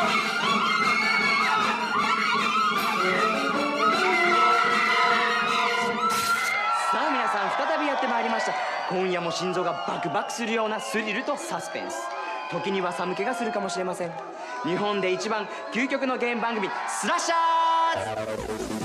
さあ皆さん再びやってまいりました。今夜も心臓がバクバクするようなスリルとサスペンス、時には寒気がするかもしれません。日本で一番究極のゲーム番組スラッシャーズ。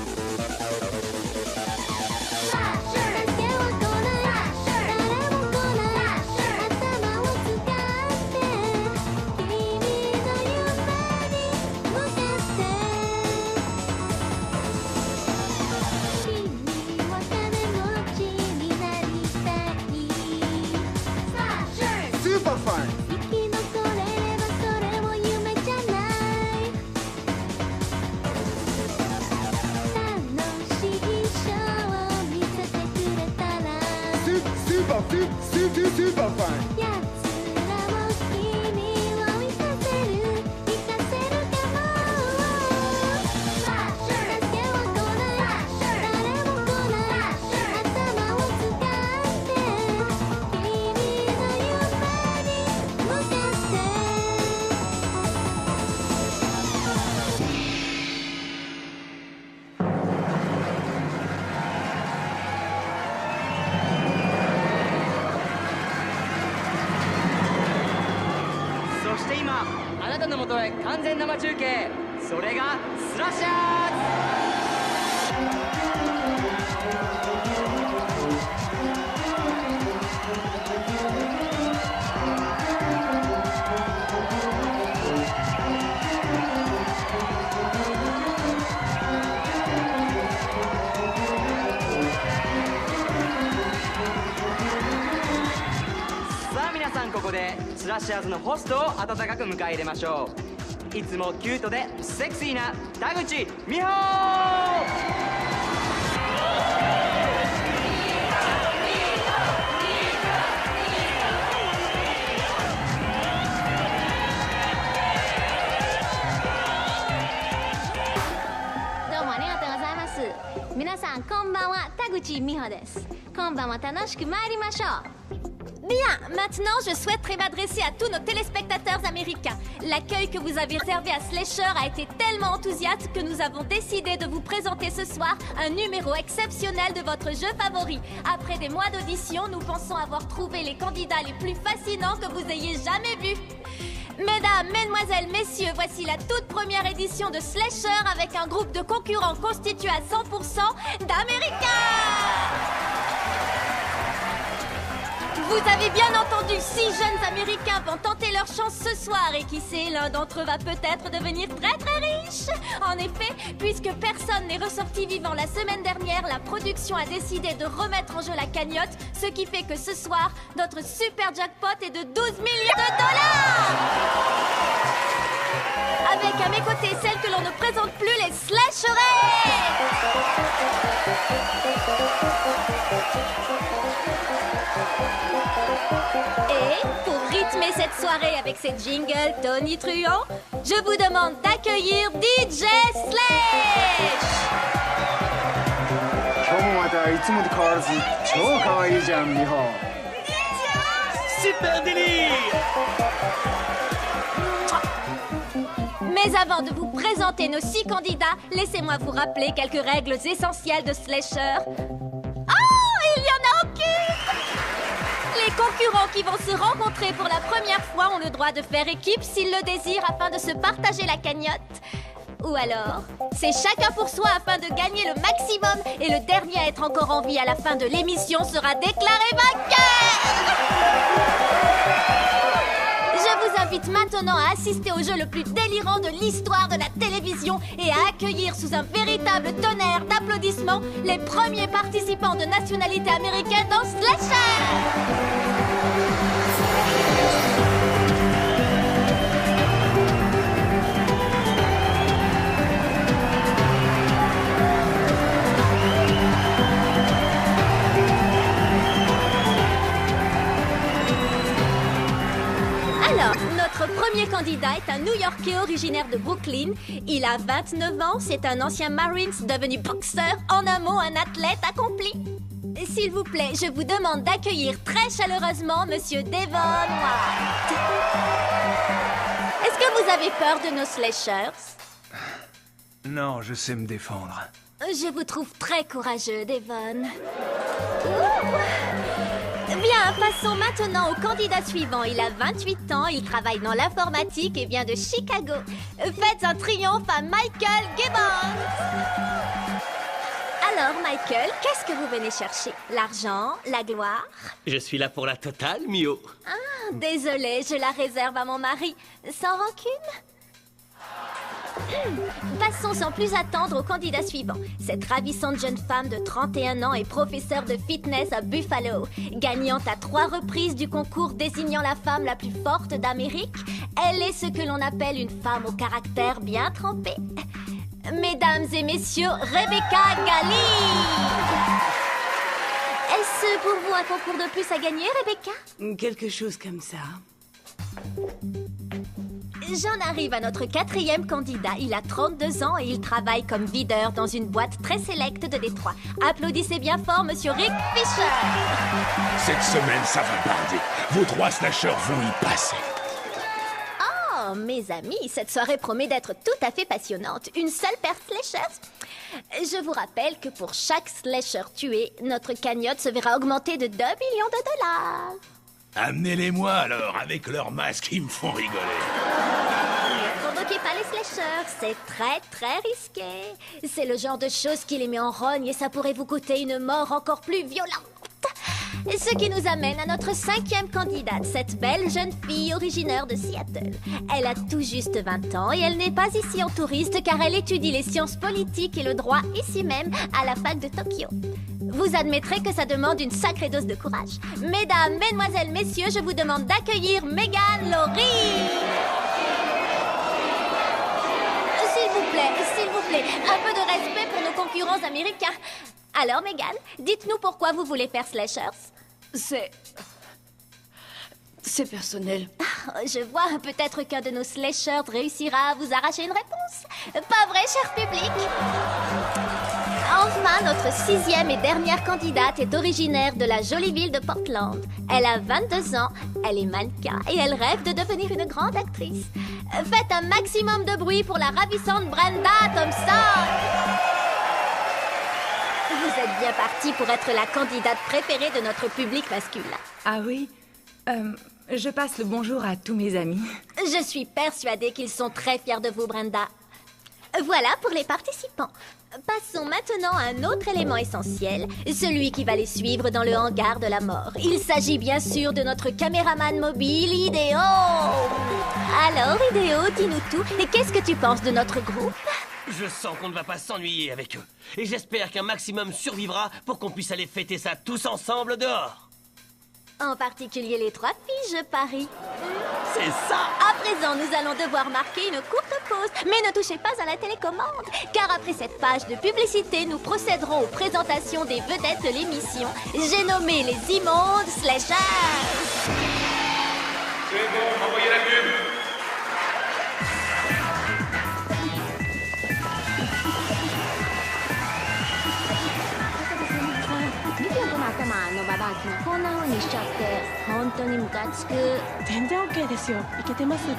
そして今あなたのもとへ完全生中継、それがスラッシャーズ。さあ皆さん、ここでスラッシャーズのホストを温かく迎え入れましょう。いつもキュートでセクシーな田口美穂。どうもありがとうございます。皆さんこんばんは、田口美穂です。今晩は楽しく参りましょう。Bien, maintenant je souhaiterais m'adresser à tous nos téléspectateurs américains. L'accueil que vous avez réservé à Slasher a été tellement enthousiaste que nous avons décidé de vous présenter ce soir un numéro exceptionnel de votre jeu favori. Après des mois d'audition, nous pensons avoir trouvé les candidats les plus fascinants que vous ayez jamais vus. Mesdames, mesdemoiselles, messieurs, voici la toute première édition de Slasher avec un groupe de concurrents constitué à 100% d'Américains. Vous avez bien entendu, 6 jeunes Américains vont tenter leur chance ce soir et qui sait, l'un d'entre eux va peut-être devenir très très riche. En effet, puisque personne n'est ressorti vivant la semaine dernière, la production a décidé de remettre en jeu la cagnotte, ce qui fait que ce soir, notre super jackpot est de 12 millions de dollars. Avec à mes côtés celle que l'on ne présente plus, les Slasherettes. Et pour rythmer cette soirée avec ses jingles tonitruants, je vous demande d'accueillir DJ Slash. Super délire. Mais avant de vous présenter nos 6 candidats, laissez-moi vous rappeler quelques règles essentielles de Slasher. Il y en a aucune! Les concurrents qui vont se rencontrer pour la première fois ont le droit de faire équipe s'ils le désirent afin de se partager la cagnotte. Ou alors, c'est chacun pour soi afin de gagner le maximum et le dernier à être encore en vie à la fin de l'émission sera déclaré vainqueur! Je vous invite maintenant à assister au jeu le plus délirant de l'histoire de la télévision et à accueillir sous un véritable tonnerre d'applaudissements les premiers participants de nationalité américaine dans Slasher. Alors, notre premier candidat est un New-Yorkais originaire de Brooklyn. Il a 29 ans, c'est un ancien Marines devenu boxeur, en un mot, un athlète accompli. S'il vous plaît, je vous demande d'accueillir très chaleureusement Monsieur Devon White. Est-ce que vous Vous avez peur de nos slashers? Non, je sais me défendre. Je vous trouve très courageux, Devon. Ouh. Bien, passons maintenant au candidat suivant. Il a 28 ans, il travaille dans l'informatique et vient de Chicago. Faites un triomphe à Michael Gibbons. Alors, Michael, qu'est-ce que vous venez chercher? L'argent? La gloire? Je suis là pour la totale, Mio. Ah, désolée, je la réserve à mon mari. Sans rancune? Passons sans plus attendre au candidat suivant. Cette ravissante jeune femme de 31 ans est professeure de fitness à Buffalo. Gagnante à 3 reprises du concours désignant la femme la plus forte d'Amérique, elle est ce que l'on appelle une femme au caractère bien trempé. Mesdames et messieurs, Rebecca Gali! Est-ce pour vous un concours de plus à gagner, Rebecca? Quelque chose comme ça. J'en arrive à notre 4e candidat. Il a 32 ans et il travaille comme videur dans une boîte très sélecte de Détroit. Applaudissez bien fort, monsieur Rick Fisher. Cette semaine, ça va barder. Vos 3 slashers vont y passer. Oh, mes amis, cette soirée promet d'être tout à fait passionnante. Une seule paire de slashers. Je vous rappelle que pour chaque slasher tué, notre cagnotte se verra augmenter de 2 millions de dollars. Amenez-les-moi alors, avec leurs masques, ils me font rigoler. Ne provoquez pas les slashers, c'est très risqué. C'est le genre de choses qui les met en rogne et ça pourrait vous coûter une mort encore plus violente. Ce qui nous amène à notre 5e candidate, cette belle jeune fille originaire de Seattle. Elle a tout juste 20 ans et elle n'est pas ici en touriste car elle étudie les sciences politiques et le droit ici même à la fac de Tokyo. Vous admettrez que ça demande une sacrée dose de courage. Mesdames, mesdemoiselles, messieurs, je vous demande d'accueillir Megan Laurie. S'il vous plaît, un peu de respect pour nos concurrents américains. Alors, Megan, dites-nous pourquoi vous voulez faire slashers. C'est personnel. Je vois, peut-être qu'un de nos slashers réussira à vous arracher une réponse. Pas vrai, cher public? Enfin, notre 6e et dernière candidate est originaire de la jolie ville de Portland. Elle a 22 ans, elle est mannequin et elle rêve de devenir une grande actrice. Faites un maximum de bruit pour la ravissante Brenda Thompson. Vous êtes bien parti pour être la candidate préférée de notre public masculin. Ah oui? Je passe le bonjour à tous mes amis. Je suis persuadée qu'ils sont très fiers de vous, Brenda. Voilà pour les participants. Passons maintenant à un autre élément essentiel, celui qui va les suivre dans le hangar de la mort. Il s'agit bien sûr de notre caméraman mobile, Idéo. Alors, Idéo, dis-nous tout. Et qu'est-ce que tu penses de notre groupe? Je sens qu'on ne va pas s'ennuyer avec eux. Et j'espère qu'un maximum survivra pour qu'on puisse aller fêter ça tous ensemble dehors. En particulier les 3 filles, je parie. C'est ça! À présent, nous allons devoir marquer une courte pause. Mais ne touchez pas à la télécommande, car après cette page de publicité, nous procéderons aux présentations des vedettes de l'émission. J'ai nommé les immondes slashers. C'est bon, envoyez la pub. ババアキがこんな風にしちゃって本当にムカつく。全然 OK ですよ。いけてますって。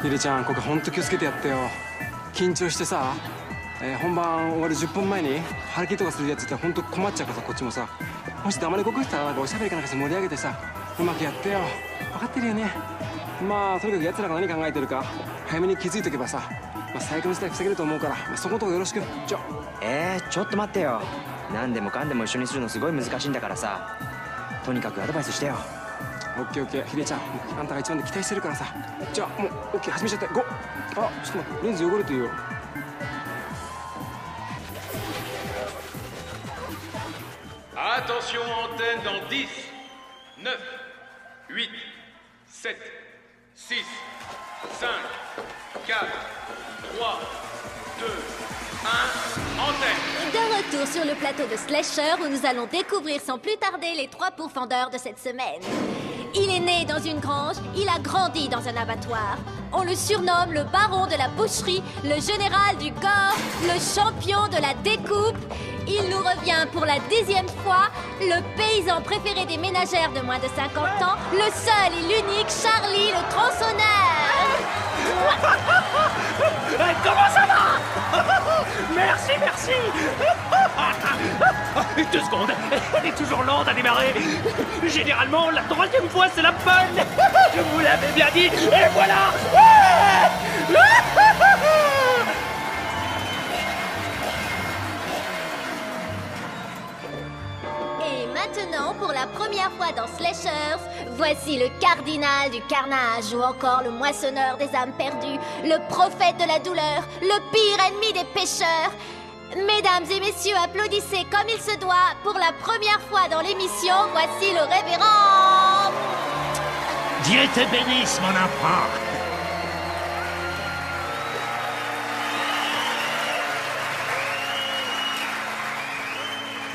ゆりちゃん、ここ本当気をつけてやってよ。緊張してさ、本番終わる10分前に張り切りとかするやつって本当困っちゃうからさ、こっちもさ。もし黙りこくしたらなんかおしゃべりかなんかして盛り上げてさ、うまくやってよ。分かってるよね。まあとにかく奴らが何考えてるか早めに気づいとけばさ、最悪の事態防げると思うから、そこのとこよろしく。ちょっと待ってよ。何でもかんでも一緒にするのすごい難しいんだからさ、とにかくアドバイスしてよ。オッケーオッケー。ひでちゃん、あんたが一番で期待してるからさ。じゃあもうオッケー、始めちゃって。5。あ、ちょっと待って、人数汚れてるよ。Attention antenne dans 10, 9, 8, 7, 6, 5, 4, 3, 2, 1, antenne. De retour sur le plateau de Slasher où nous allons découvrir sans plus tarder les 3 pourfendeurs de cette semaine. Il est né dans une grange, il a grandi dans un abattoir. On le surnomme le baron de la boucherie, le général du gore, le champion de la découpe. il nous revient pour la 10e fois le paysan préféré des ménagères de moins de 50 ans, le seul et l'unique Charlie le tronçonneur. Comment ça va? Merci, merci. 2 secondes, elle est toujours lente à démarrer. Généralement, la 3e fois, c'est la bonne. Je vous l'avais bien dit, et voilà. Et maintenant, pour la première fois dans Slashers, voici le cardinal du carnage ou encore le moissonneur des âmes perdues, le prophète de la douleur, le pire ennemi des pécheurs. Mesdames et messieurs, applaudissez comme il se doit. Pour la première fois dans l'émission, voici le révérend... Dieu te bénisse, mon enfant.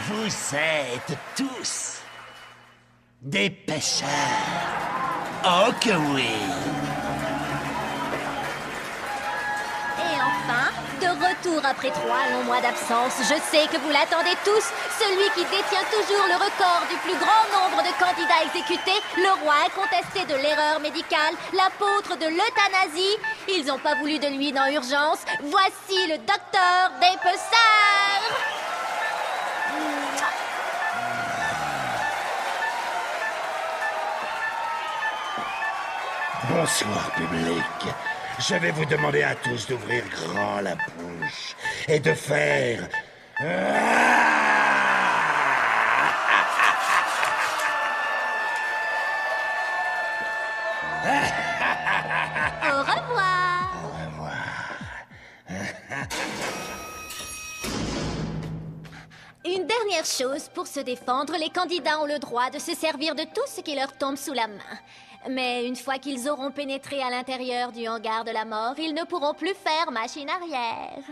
Vous êtes tous des pêcheurs. Oh que oui. Et enfin, de retour après 3 longs mois d'absence, je sais que vous l'attendez tous, celui qui détient toujours le record du plus grand nombre de candidats exécutés, le roi incontesté de l'erreur médicale, l'apôtre de l'euthanasie. Ils n'ont pas voulu de lui dans Urgence. Voici le docteur Dépeceur. Bonsoir, public. Je vais vous demander à tous d'ouvrir grand la bouche et de faire... Au revoir. Au revoir. Une dernière chose, pour se défendre, les candidats ont le droit de se servir de tout ce qui leur tombe sous la main. Mais une fois qu'ils auront pénétré à l'intérieur du hangar de la mort, ils ne pourront plus faire machine arrière.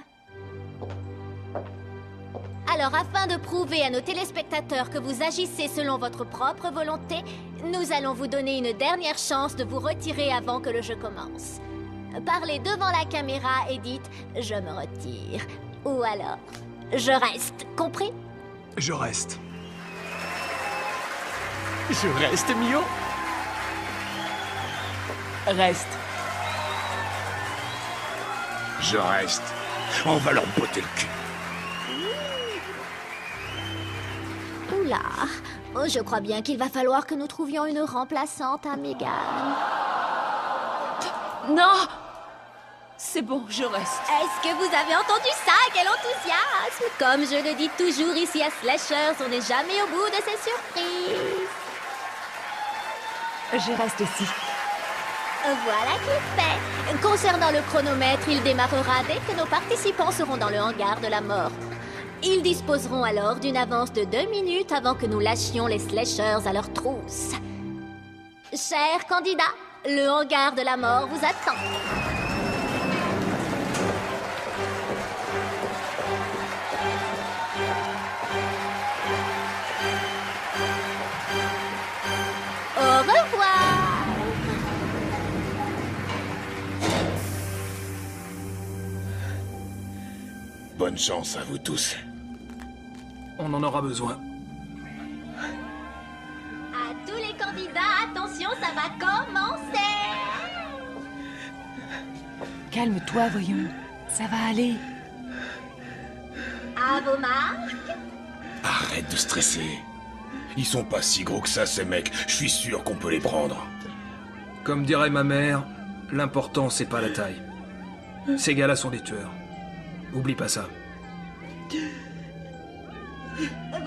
Alors, afin de prouver à nos téléspectateurs que vous agissez selon votre propre volonté, nous allons vous donner une dernière chance de vous retirer avant que le jeu commence. Parlez devant la caméra et dites « Je me retire » ou alors « Je reste ». Compris? Je reste. Je reste, Mio. Reste. Je reste. On va leur botter le cul. Oula, oh, je crois bien qu'il va falloir que nous trouvions une remplaçante à Megan. Non! C'est bon, je reste. Est-ce que vous avez entendu ça? Quel enthousiasme! Comme je le dis toujours ici à Slashers, on n'est jamais au bout de ces surprises. Je reste aussi. Voilà qui est fait. Concernant le chronomètre, il démarrera dès que nos participants seront dans le hangar de la mort. Ils disposeront alors d'une avance de 2 minutes avant que nous lâchions les slashers à leur trousse. Chers candidats, le hangar de la mort vous attend. Au revoir. Bonne chance à vous tous. On en aura besoin. À tous les candidats, attention, ça va commencer. Calme-toi, voyons. Ça va aller. À vos marques. Arrête de stresser. Ils sont pas si gros que ça, ces mecs. Je suis sûr qu'on peut les prendre. Comme dirait ma mère, l'important c'est pas la taille. Ces gars-là sont des tueurs. Oublie pas ça. Vous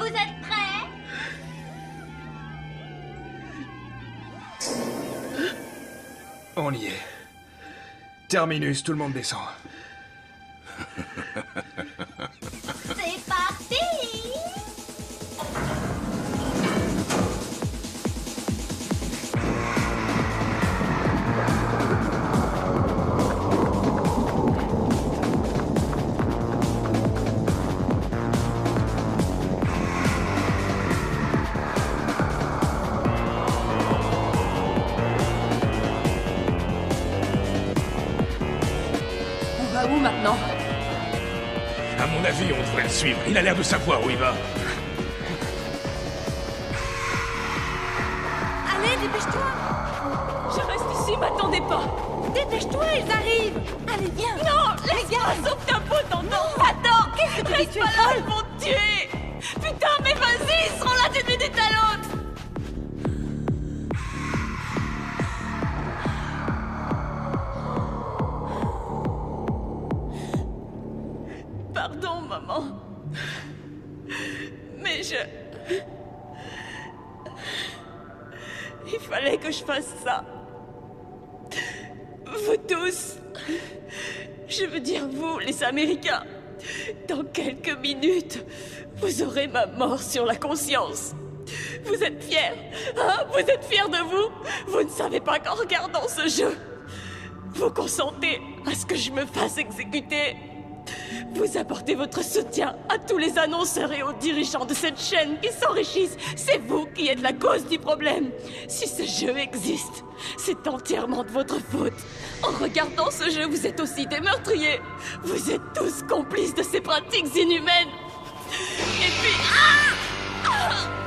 êtes prêts? On y est. Terminus, tout le monde descend. C'est parti! On va où maintenant? avis, on devrait le suivre. Il a l'air de savoir où il va. Allez, dépêche-toi. Je reste ici, m'attendez pas. Dépêche-toi, ils arrivent. Allez, viens. Non, les gars, sauve ta peau, non. Attends, qu'est-ce que tu dis? Tu es folle. Ils vont te tuer. Putain, mais vas-y, ils seront là d'une minute à l'autre. Pardon, maman. Mais il fallait que je fasse ça. Vous tous. Je veux dire vous, les Américains. Dans quelques minutes, vous aurez ma mort sur la conscience. Vous êtes fiers, hein? Vous êtes fiers de vous? Vous ne savez pas qu'en regardant ce jeu, vous consentez à ce que je me fasse exécuter. Vous apportez votre soutien à tous les annonceurs et aux dirigeants de cette chaîne qui s'enrichissent. C'est vous qui êtes la cause du problème. Si ce jeu existe, c'est entièrement de votre faute. En regardant ce jeu, vous êtes aussi des meurtriers. Vous êtes tous complices de ces pratiques inhumaines. Et puis...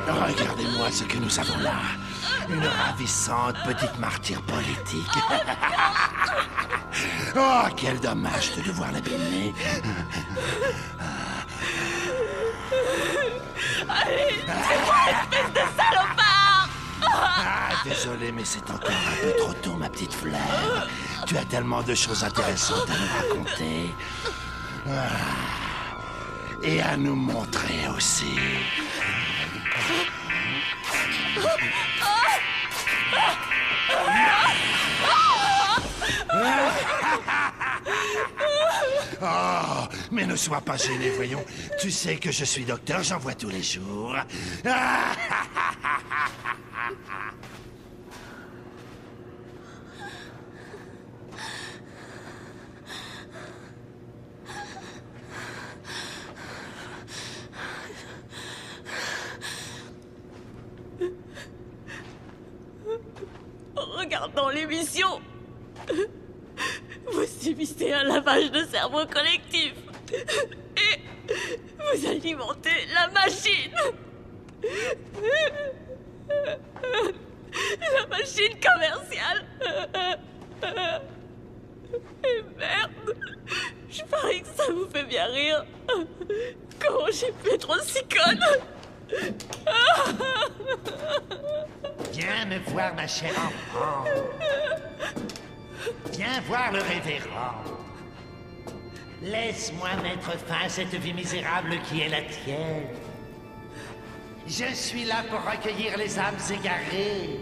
Regardez-moi ce que nous avons là. Une ravissante petite martyre politique. Oh, quel dommage de devoir l'abîmer. Allez, c'est moi, espèce de salopard! Désolé, mais c'est encore un peu trop tôt, ma petite fleur. Tu as tellement de choses intéressantes à nous raconter. Et à nous montrer aussi. Oh, mais ne sois pas gêné, voyons. Tu sais que je suis docteur, j'en vois tous les jours. En regardant l'émission, vous subissez un lavage de cerveau collectif. Et vous alimentez la machine. La machine commerciale. Et merde, je parie que ça vous fait bien rire. Comment j'ai pu être aussi conne? Viens me voir, ma chère enfant. Viens voir le révérend. Laisse-moi mettre fin à cette vie misérable qui est la tienne. Je suis là pour recueillir les âmes égarées.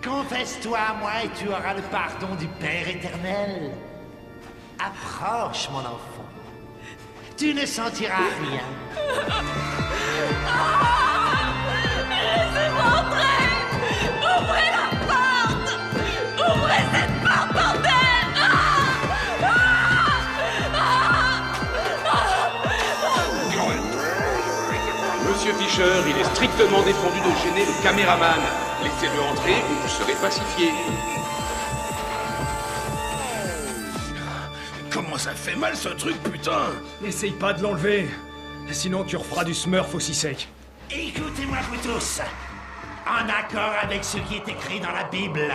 Confesse-toi à moi et tu auras le pardon du Père éternel. Approche, mon enfant. Tu ne sentiras rien. Laissez-moi entrer! Ouvrez la porte! Ouvrez cette porte, bordel! Monsieur Fischer, il est strictement défendu de gêner le caméraman. Laissez-le entrer, vous serez pacifié. Comment ça fait mal ce truc, putain! N'essaye pas de l'enlever. Sinon tu referas du Smurf aussi sec. Écoutez-moi, vous tous. En accord avec ce qui est écrit dans la Bible,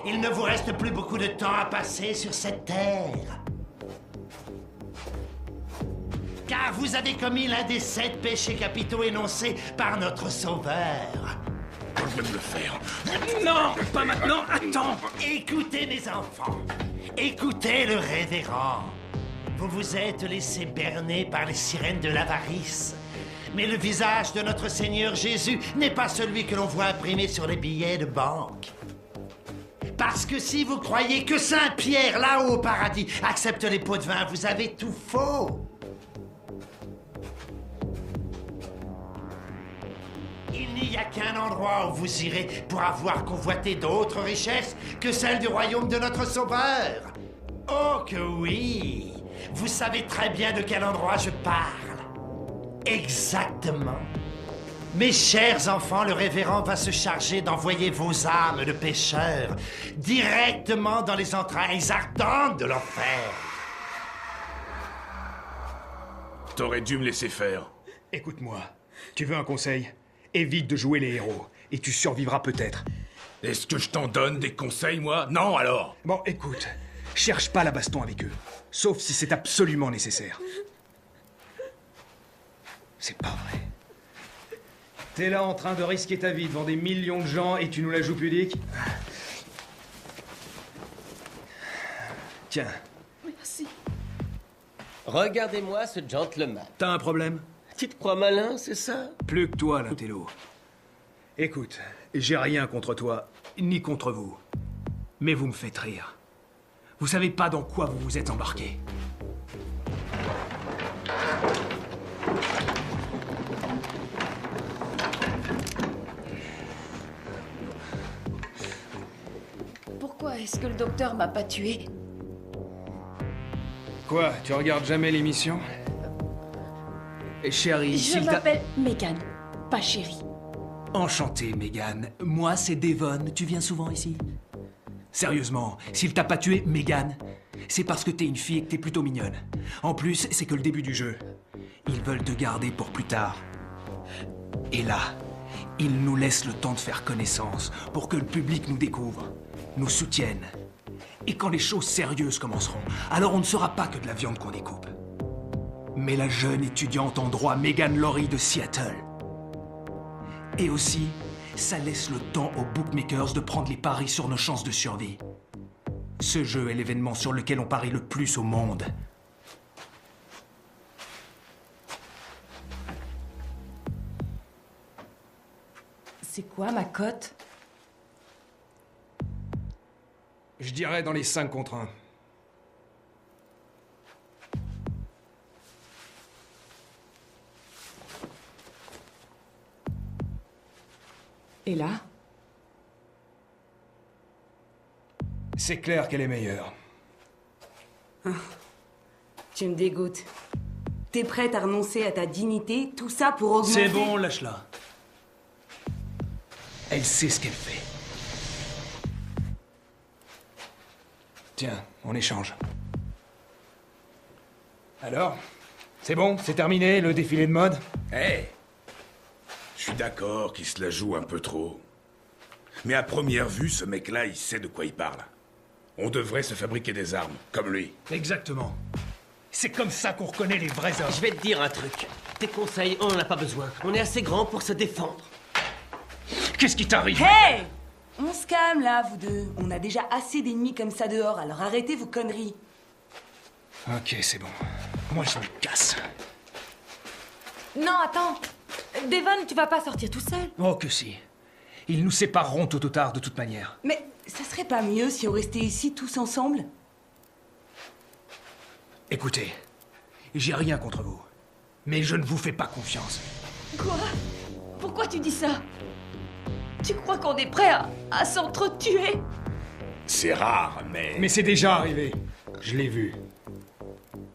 il ne vous reste plus beaucoup de temps à passer sur cette terre. Car vous avez commis l'un des 7 péchés capitaux énoncés par notre Sauveur. Je vais me le faire. Non, pas maintenant, attends. Écoutez, mes enfants. Écoutez le révérend. Vous vous êtes laissé berner par les sirènes de l'avarice. Mais le visage de notre Seigneur Jésus n'est pas celui que l'on voit imprimé sur les billets de banque. Parce que si vous croyez que Saint Pierre, là-haut au paradis, accepte les pots de vin, vous avez tout faux. Il n'y a qu'un endroit où vous irez pour avoir convoité d'autres richesses que celles du royaume de notre Sauveur. Oh que oui! Vous savez très bien de quel endroit je parle. Exactement. Mes chers enfants, le révérend va se charger d'envoyer vos âmes de pécheurs directement dans les entrailles ardentes de l'enfer. T'aurais dû me laisser faire. Écoute-moi, tu veux un conseil? Évite de jouer les héros, et tu survivras peut-être. Est-ce que je t'en donne des conseils, moi? Non, alors. Bon, écoute, cherche pas la baston avec eux, sauf si c'est absolument nécessaire. C'est pas vrai. T'es là en train de risquer ta vie devant des millions de gens et tu nous la joues pudique? Tiens. Merci. Regardez-moi ce gentleman. T'as un problème? Tu te crois malin, c'est ça? Plus que toi, l'intello. Écoute, j'ai rien contre toi, ni contre vous. Mais vous me faites rire. Vous savez pas dans quoi vous vous êtes embarqué. Pourquoi est-ce que le docteur m'a pas tué? Quoi, tu regardes jamais l'émission? Chérie, Je m'appelle Megan, pas chérie. Enchanté, Megan. Moi, c'est Devon. Tu viens souvent ici? Sérieusement, s'il t'a pas tué, Megan, c'est parce que t'es une fille et que t'es plutôt mignonne. En plus, c'est que le début du jeu. Ils veulent te garder pour plus tard. Et là, ils nous laissent le temps de faire connaissance pour que le public nous découvre, nous soutienne. Et quand les choses sérieuses commenceront, alors on ne sera pas que de la viande qu'on découpe. Mais la jeune étudiante en droit Megan Laurie de Seattle. Et aussi, ça laisse le temps aux bookmakers de prendre les paris sur nos chances de survie. Ce jeu est l'événement sur lequel on parie le plus au monde. C'est quoi ma cote? Je dirais dans les 5 contre 1. Et là? C'est clair qu'elle est meilleure. Tu me dégoûtes. T'es prête à renoncer à ta dignité, tout ça pour augmenter... C'est bon, lâche-la. Elle sait ce qu'elle fait. Tiens, on échange. Alors? C'est bon? C'est terminé, le défilé de mode? Hé! Je suis d'accord qu'il se la joue un peu trop. Mais à première vue, ce mec-là, il sait de quoi il parle. On devrait se fabriquer des armes, comme lui. Exactement. C'est comme ça qu'on reconnaît les vrais hommes. Je vais te dire un truc. Tes conseils, on n'en a pas besoin. On est assez grand pour se défendre. Qu'est-ce qui t'arrive? Hey! On se calme là, vous deux. On a déjà assez d'ennemis comme ça dehors, alors arrêtez vos conneries. Ok, c'est bon. Moi, je me casse. Non, attends. Devon, tu vas pas sortir tout seul. Oh que si. Ils nous sépareront tôt ou tard de toute manière. Mais ça serait pas mieux si on restait ici tous ensemble? Écoutez, j'ai rien contre vous. Mais je ne vous fais pas confiance. Quoi? Pourquoi tu dis ça? Tu crois qu'on est prêt à s'entretuer? C'est rare, mais... Mais c'est déjà arrivé. Je l'ai vu.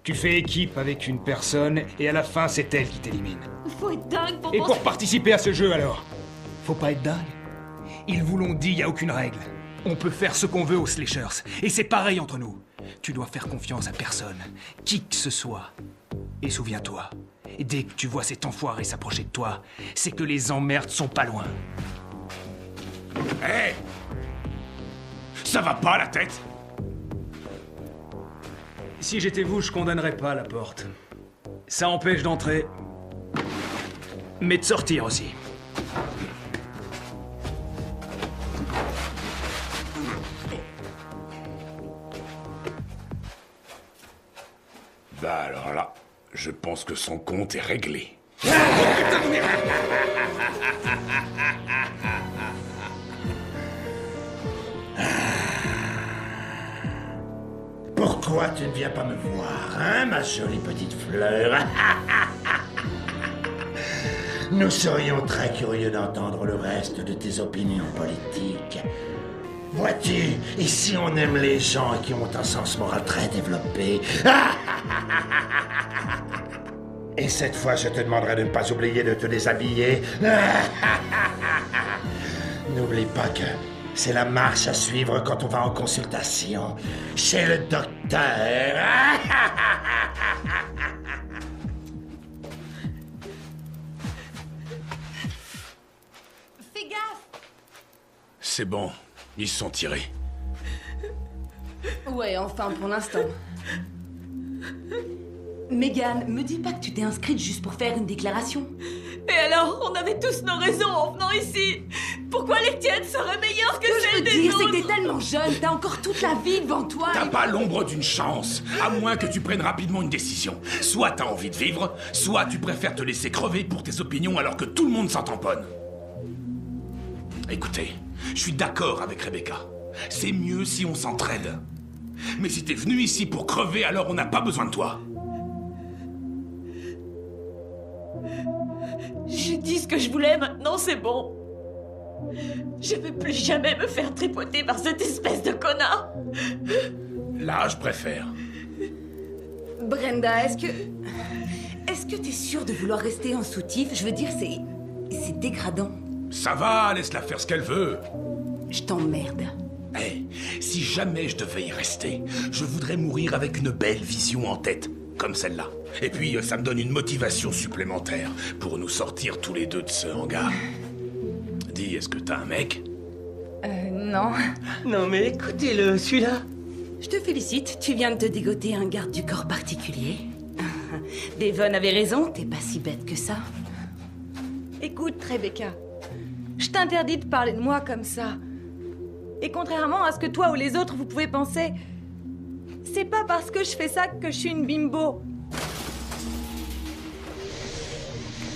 Tu fais équipe avec une personne et à la fin, c'est elle qui t'élimine. Faut être dingue pour Et penser... pour participer à ce jeu, alors? Faut pas être dingue. Ils vous l'ont dit, il n'y a aucune règle. On peut faire ce qu'on veut aux slashers. Et c'est pareil entre nous. Tu dois faire confiance à personne. Qui que ce soit. Et souviens-toi, dès que tu vois cet enfoiré s'approcher de toi, c'est que les emmerdes sont pas loin. Hé! Ça va pas, la tête? Si j'étais vous, je condamnerais pas la porte. Ça empêche d'entrer, mais de sortir aussi. Bah alors là, je pense que son compte est réglé. Pourquoi tu ne viens pas me voir, hein, ma jolie petite fleur? Nous serions très curieux d'entendre le reste de tes opinions politiques. Vois-tu, ici on aime les gens qui ont un sens moral très développé. Et cette fois, je te demanderai de ne pas oublier de te déshabiller. N'oublie pas que c'est la marche à suivre quand on va en consultation chez le docteur. C'est bon, ils se sont tirés. Ouais, enfin, pour l'instant. Megan, me dis pas que tu t'es inscrite juste pour faire une déclaration. Et alors, on avait tous nos raisons en venant ici. Pourquoi les tiennes seraient meilleures que celles des Ce que je veux dire, c'est autres? que t'es tellement jeune, t'as encore toute la vie devant toi. T'as pas l'ombre d'une chance, à moins que tu prennes rapidement une décision. Soit t'as envie de vivre, soit tu préfères te laisser crever pour tes opinions alors que tout le monde s'en tamponne. Écoutez, je suis d'accord avec Rebecca. C'est mieux si on s'entraide. Mais si t'es venu ici pour crever, alors on n'a pas besoin de toi. J'ai dit ce que je voulais, maintenant c'est bon. Je veux plus jamais me faire tripoter par cette espèce de connard. Là, je préfère. Brenda, est-ce que t'es sûre de vouloir rester en soutif? Je veux dire, c'est dégradant. Ça va, laisse-la faire ce qu'elle veut. Je t'emmerde. Hé, si jamais je devais y rester, je voudrais mourir avec une belle vision en tête, comme celle-là. Et puis, ça me donne une motivation supplémentaire pour nous sortir tous les deux de ce hangar. Dis, est-ce que t'as un mec? Non. Non mais écoutez-le, celui-là. Je te félicite, tu viens de te dégoter un garde du corps particulier. Devon avait raison, t'es pas si bête que ça. Écoute, Rebecca, je t'interdis de parler de moi comme ça. Et contrairement à ce que toi ou les autres vous pouvez penser, c'est pas parce que je fais ça que je suis une bimbo.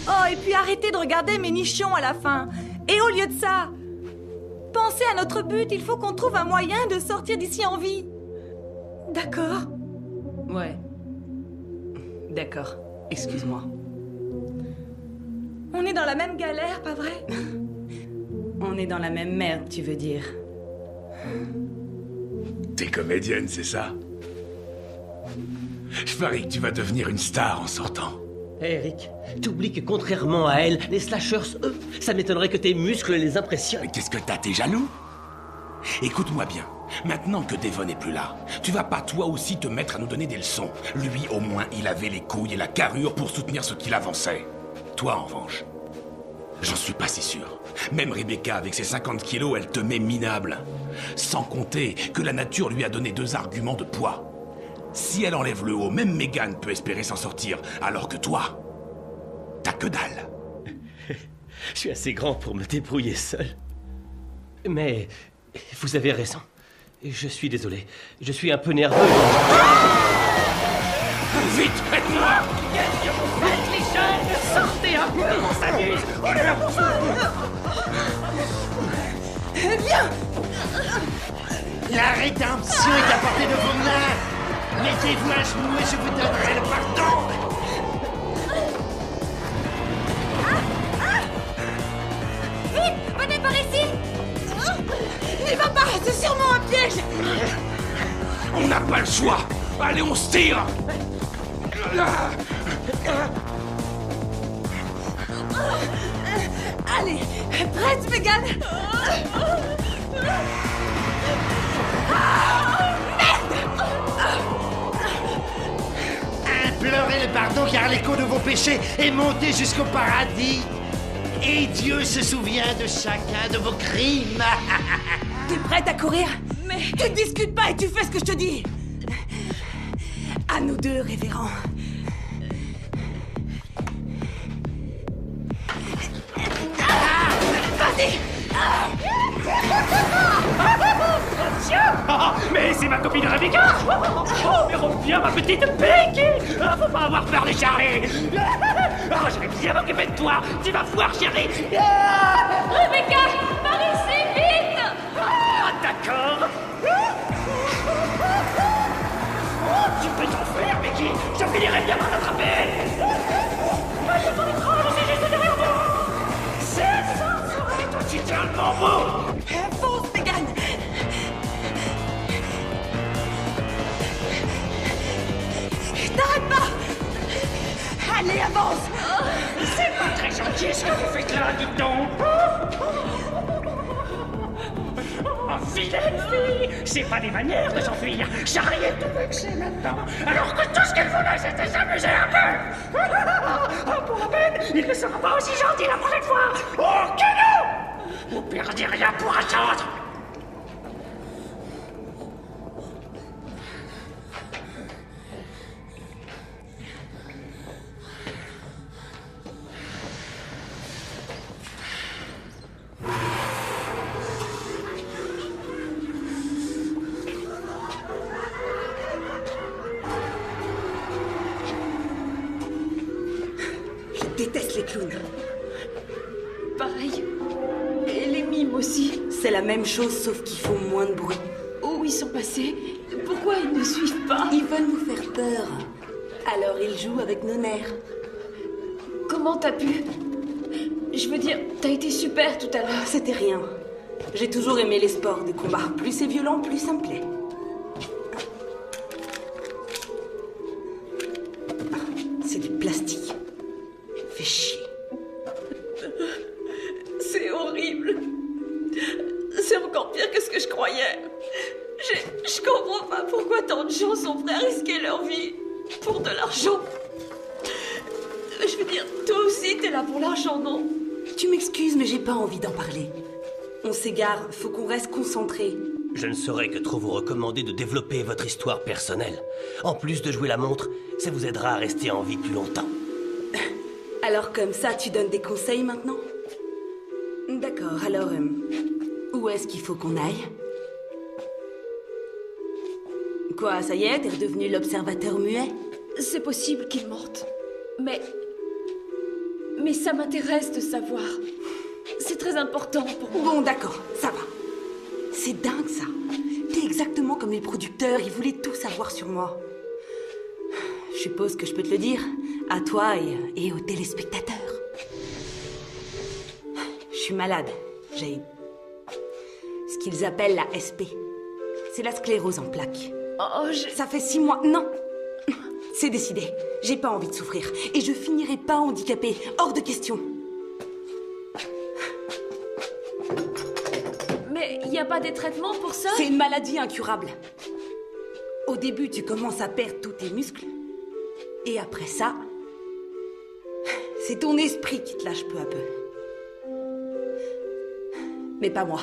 Oh, et puis arrêtez de regarder mes nichons à la fin. Et au lieu de ça, pensez à notre but, il faut qu'on trouve un moyen de sortir d'ici en vie. D'accord? Ouais. D'accord, excuse-moi. On est dans la même galère, pas vrai? On est dans la même merde, tu veux dire. T'es comédienne, c'est ça? Je parie que tu vas devenir une star en sortant. Eric, t'oublies que contrairement à elle, les slashers, eux, ça m'étonnerait que tes muscles les impressionnent. Qu'est-ce que t'as, t'es jaloux? Écoute-moi bien, maintenant que Devon n'est plus là, tu vas pas toi aussi te mettre à nous donner des leçons. Lui, au moins, il avait les couilles et la carrure pour soutenir ce qu'il avançait. Toi, en revanche, j'en suis pas si sûr. Même Rebecca, avec ses 50 kilos, elle te met minable. Sans compter que la nature lui a donné 2 arguments de poids. Si elle enlève le haut, même Megan peut espérer s'en sortir, alors que toi, t'as que dalle. Je suis assez grand pour me débrouiller seul. Mais vous avez raison. Je suis désolé. Je suis un peu nerveux. Vite, aide-moi! Qu'est-ce que vous faites, les jeunes? Sortez un peu, on s'amuse! On est là pour ça! Viens! La rédemption est à portée de vos mains! Mettez-vous à genoux et je vous donnerai le pardon! Vite, venez par ici. N'y va pas, c'est sûrement un piège. On n'a pas le choix! Allez, on se tire! Allez, prête, Megan. Implorez le pardon car l'écho de vos péchés est monté jusqu'au paradis. Et Dieu se souvient de chacun de vos crimes. T'es prête à courir? Mais tu ne discutes pas et tu fais ce que je te dis. À nous deux, révérend. Vas-y. Ah, mais c'est ma copine Rebecca! Oh, mais reviens, ma petite Becky! Ah, faut pas avoir peur des charrettes! Ah, je vais bien m'occuper de toi! Tu vas voir, chérie! Rebecca, par ici, vite. Ah, d'accord! Oh, tu peux t'enfuir, Becky! Je finirai bien par t'attraper! Ah, je ton écran, je suis juste derrière vous! C'est ça, et toi, tu tiens le bambou! Fonce, Megan. T'arrêtes pas. Allez, avance. C'est pas très gentil ce que vous faites là, dites donc! Oh, vilaine fille! C'est pas des manières de s'enfuir! Charlie est tout vexé maintenant! Alors que tout ce qu'il voulait, c'était s'amuser un peu! Oh, pour la peine, il ne sera pas aussi gentil la prochaine fois! Oh, que non! perdez rien pour attendre. Je déteste les clowns. Pareil. Et les mimes aussi. C'est la même chose, sauf qu'ils font moins de bruit. Où ils sont passés? Pourquoi ils ne suivent pas? Ils veulent nous faire peur. Alors ils jouent avec nos nerfs. Comment t'as pu? Je veux dire, t'as été super tout à l'heure. C'était rien. J'ai toujours aimé les sports de combat. Plus c'est violent, plus ça me plaît. C'est du plastique. Fait chier. C'est horrible. C'est encore pire que ce que je croyais. Je comprends pas pourquoi tant de gens sont prêts à risquer leur vie pour de l'argent. Je veux dire, toi aussi t'es là pour l'argent, non? Tu m'excuses, mais j'ai pas envie d'en parler. On s'égare, faut qu'on reste concentré. Je ne saurais que trop vous recommander de développer votre histoire personnelle. En plus de jouer la montre, ça vous aidera à rester en vie plus longtemps. Alors comme ça, tu donnes des conseils maintenant? D'accord, alors où est-ce qu'il faut qu'on aille? Quoi, ça y est, t'es redevenu l'observateur muet? C'est possible qu'il morte. Mais ça m'intéresse de savoir. C'est très important pour moi. Bon, d'accord, ça va. C'est dingue, ça. T'es exactement comme les producteurs, ils voulaient tout savoir sur moi. Je suppose que je peux te le dire, à toi et aux téléspectateurs. Je suis malade. J'ai ce qu'ils appellent la SP. C'est la sclérose en plaques. Ça fait 6 mois... Non. C'est décidé. J'ai pas envie de souffrir. Et je finirai pas handicapée. Hors de question. Mais il n'y a pas des traitements pour ça? C'est une maladie incurable. Au début, tu commences à perdre tous tes muscles. Et après ça, c'est ton esprit qui te lâche peu à peu. Mais pas moi.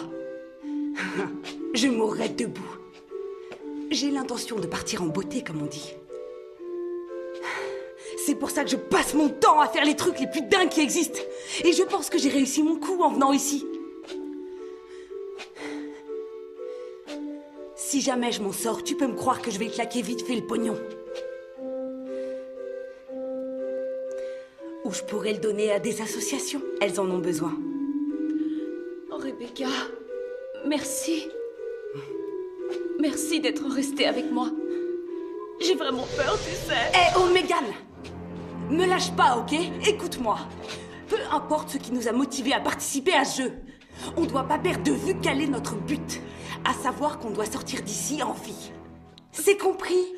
Je mourrai debout. J'ai l'intention de partir en beauté, comme on dit. C'est pour ça que je passe mon temps à faire les trucs les plus dingues qui existent. Et je pense que j'ai réussi mon coup en venant ici. Si jamais je m'en sors, tu peux me croire que je vais claquer vite fait le pognon. Ou je pourrais le donner à des associations. Elles en ont besoin. Oh, Rebecca, merci. Merci d'être restée avec moi. J'ai vraiment peur, tu sais. Hé, oh, Megan! Me lâche pas, ok? Écoute-moi. Peu importe ce qui nous a motivés à participer à ce jeu, on doit pas perdre de vue quel est notre but. À savoir qu'on doit sortir d'ici en vie. C'est compris?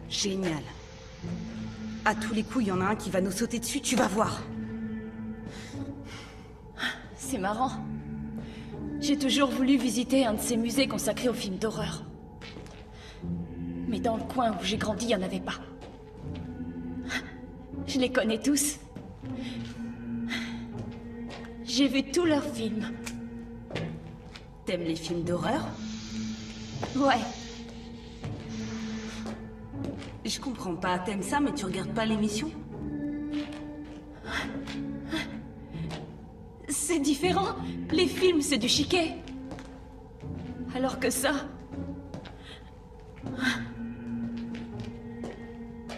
Génial. À tous les coups, il y en a un qui va nous sauter dessus, tu vas voir. C'est marrant. J'ai toujours voulu visiter un de ces musées consacrés aux films d'horreur. Mais dans le coin où j'ai grandi, il n'y en avait pas. Je les connais tous. J'ai vu tous leurs films. T'aimes les films d'horreur? Ouais. Je comprends pas, t'aimes ça mais tu regardes pas l'émission? C'est différent. Les films, c'est du chiquet. Alors que ça...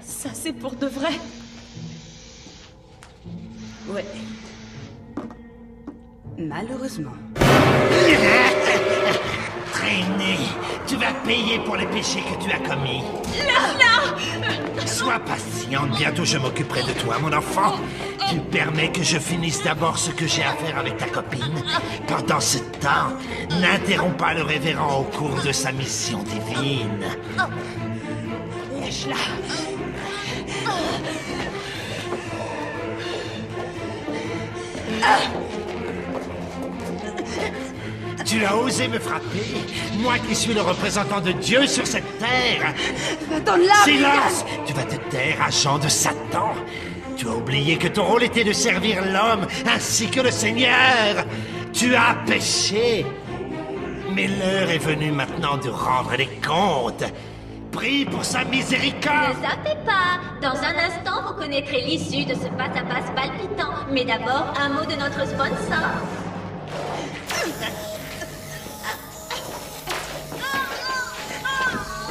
Ça, c'est pour de vrai. Ouais. Malheureusement. payer pour les péchés que tu as commis. Sois patiente, bientôt je m'occuperai de toi, mon enfant. Tu permets que je finisse d'abord ce que j'ai à faire avec ta copine. Pendant ce temps, n'interromps pas le révérend au cours de sa mission divine. Lâche-la. Tu as osé me frapper, moi qui suis le représentant de Dieu sur cette terre. Donne-la. Silence! Tu vas te taire, agent de Satan. Tu as oublié que ton rôle était de servir l'homme ainsi que le Seigneur. Tu as péché. Mais l'heure est venue maintenant de rendre les comptes. Prie pour sa miséricorde. Ne zappez pas. Dans un instant, vous connaîtrez l'issue de ce face-à-face palpitant. Mais d'abord, un mot de notre sponsor.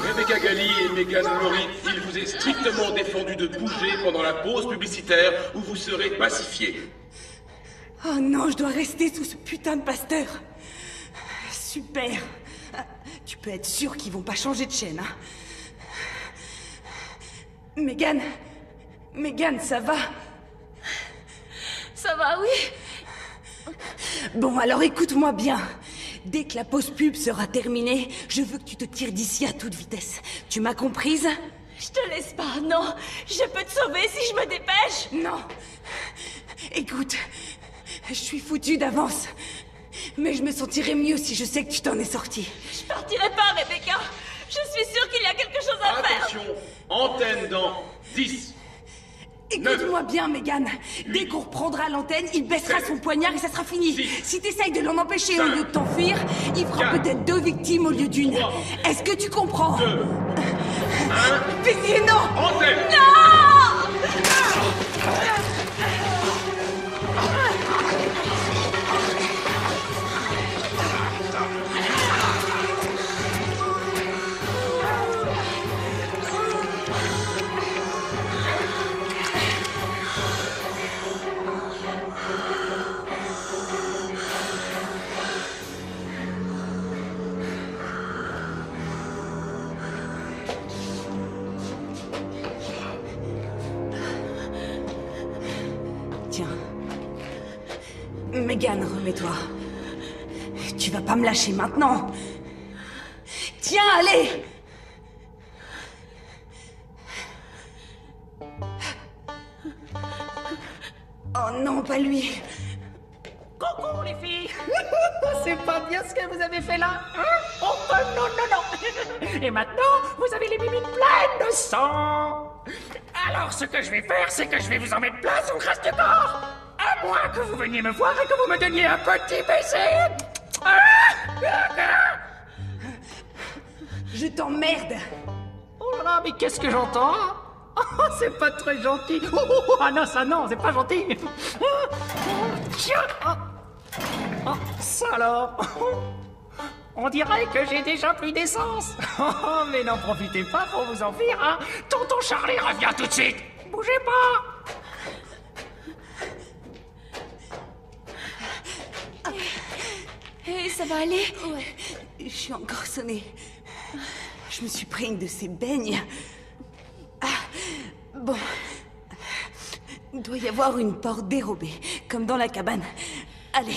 Rebecca Gali et Megan Murray, il vous est strictement défendu de bouger pendant la pause publicitaire où vous serez pacifiés. Oh non, je dois rester sous ce putain de pasteur. Super. Tu peux être sûr qu'ils vont pas changer de chaîne, hein. Megan, ça va? Ça va, oui. Bon, alors écoute-moi bien. Dès que la pause pub sera terminée, je veux que tu te tires d'ici à toute vitesse. Tu m'as comprise? Je te laisse pas, non. Je peux te sauver si je me dépêche. Non. Écoute, je suis foutue d'avance. Mais je me sentirai mieux si je sais que tu t'en es sortie. Je partirai pas, Rebecca. Je suis sûre qu'il y a quelque chose à faire. Attention, antenne dans 10. Écoute-moi bien, Megan. Dès qu'on reprendra l'antenne, il baissera son poignard et ça sera fini. Si t'essayes de l'en empêcher au lieu de t'enfuir, il fera peut-être 2 victimes au lieu d'une. Est-ce que tu comprends? 2, 1. Pitié, non! Antenne! Non! Megan, remets-toi. Tu vas pas me lâcher maintenant. Tiens, allez! Oh non, pas lui. Coucou les filles. C'est pas bien ce que vous avez fait là, hein? Oh non, non, non. Et maintenant, vous avez les mimines pleines de sang. Alors ce que je vais faire, c'est que je vais vous en mettre plein sur le reste du corps. À moins que vous veniez me voir et que vous me donniez un petit baiser. Je t'emmerde. Oh là là, mais qu'est-ce que j'entends? Oh, c'est pas très gentil. Oh, oh, oh, ah non, ça non, c'est pas gentil. Tiens. Oh, ça alors. On dirait que j'ai déjà plus d'essence. Oh, mais n'en profitez pas pour vous enfuir, hein. Tonton Charlie revient tout de suite. Bougez pas. Hey, ça va aller? Ouais. Je suis encore sonnée. Je me suis pris une de ces beignes. Ah, bon. Il doit y avoir une porte dérobée, comme dans la cabane. Allez.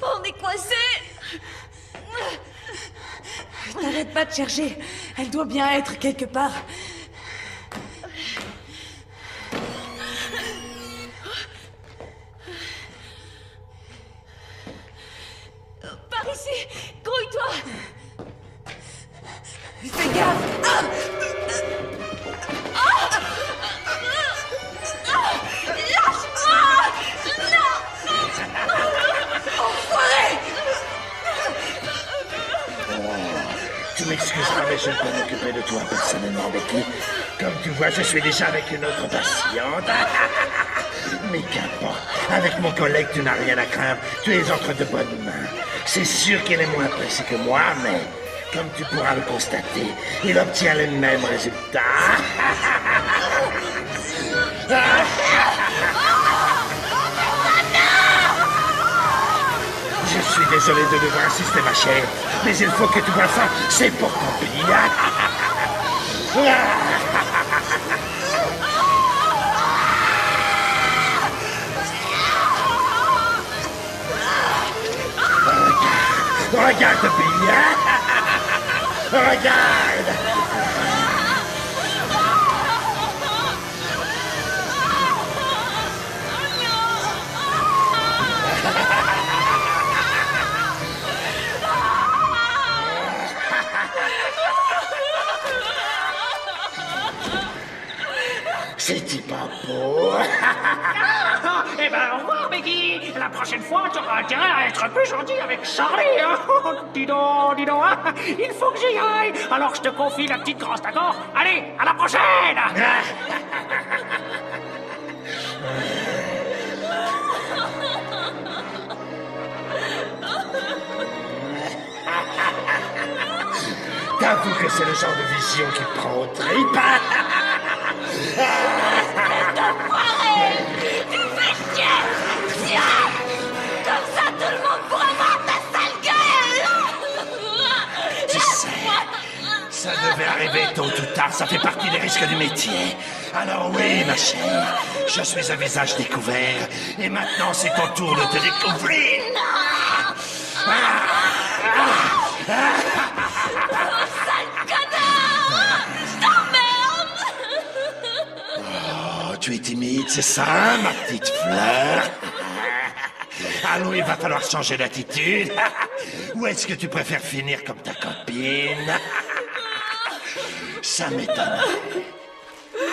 On est coincé. T'arrêtes pas de chercher. Elle doit bien être quelque part. Par ici. Grouille-toi. Fais gaffe. Lâche-moi. Non. Enfoiré. Tu m'excuseras, mais je peux m'occuper de toi personnellement, Becky. Comme tu vois, je suis déjà avec une autre patiente. Mais qu'importe. Avec mon collègue, tu n'as rien à craindre. Tu es entre de bonnes mains. C'est sûr qu'elle est moins pressée que moi, mais Comme tu pourras le constater, il obtient les mêmes résultats. Je suis désolé de devoir insister, ma chère, mais il faut que tu vois ça, c'est pour ton bien. Regarde bien. Regarde. C'est-tu pas beau? Eh ben, au revoir, Maggie. La prochaine fois, tu auras intérêt à être plus gentil avec Charlie, hein. Dis donc, hein. Il faut que j'y aille. Alors, je te confie la petite grosse, d'accord? Allez, à la prochaine. T'avoues que c'est le genre de vision qui te prend aux tripes. Tu fais chier! Tiens! Comme ça, tout le monde pourra voir ta sale gueule! Tu sais, ça devait arriver tôt ou tard, ça fait partie des risques du métier. Alors oui, ma chère, je suis un visage découvert, et maintenant c'est ton tour de te découvrir. Sale connard! Je t'emmerde! Oh, tu es timide, c'est ça, ma petite fleur? Allô, il va falloir changer d'attitude. Ou est-ce que tu préfères finir comme ta copine? Ça m'étonne.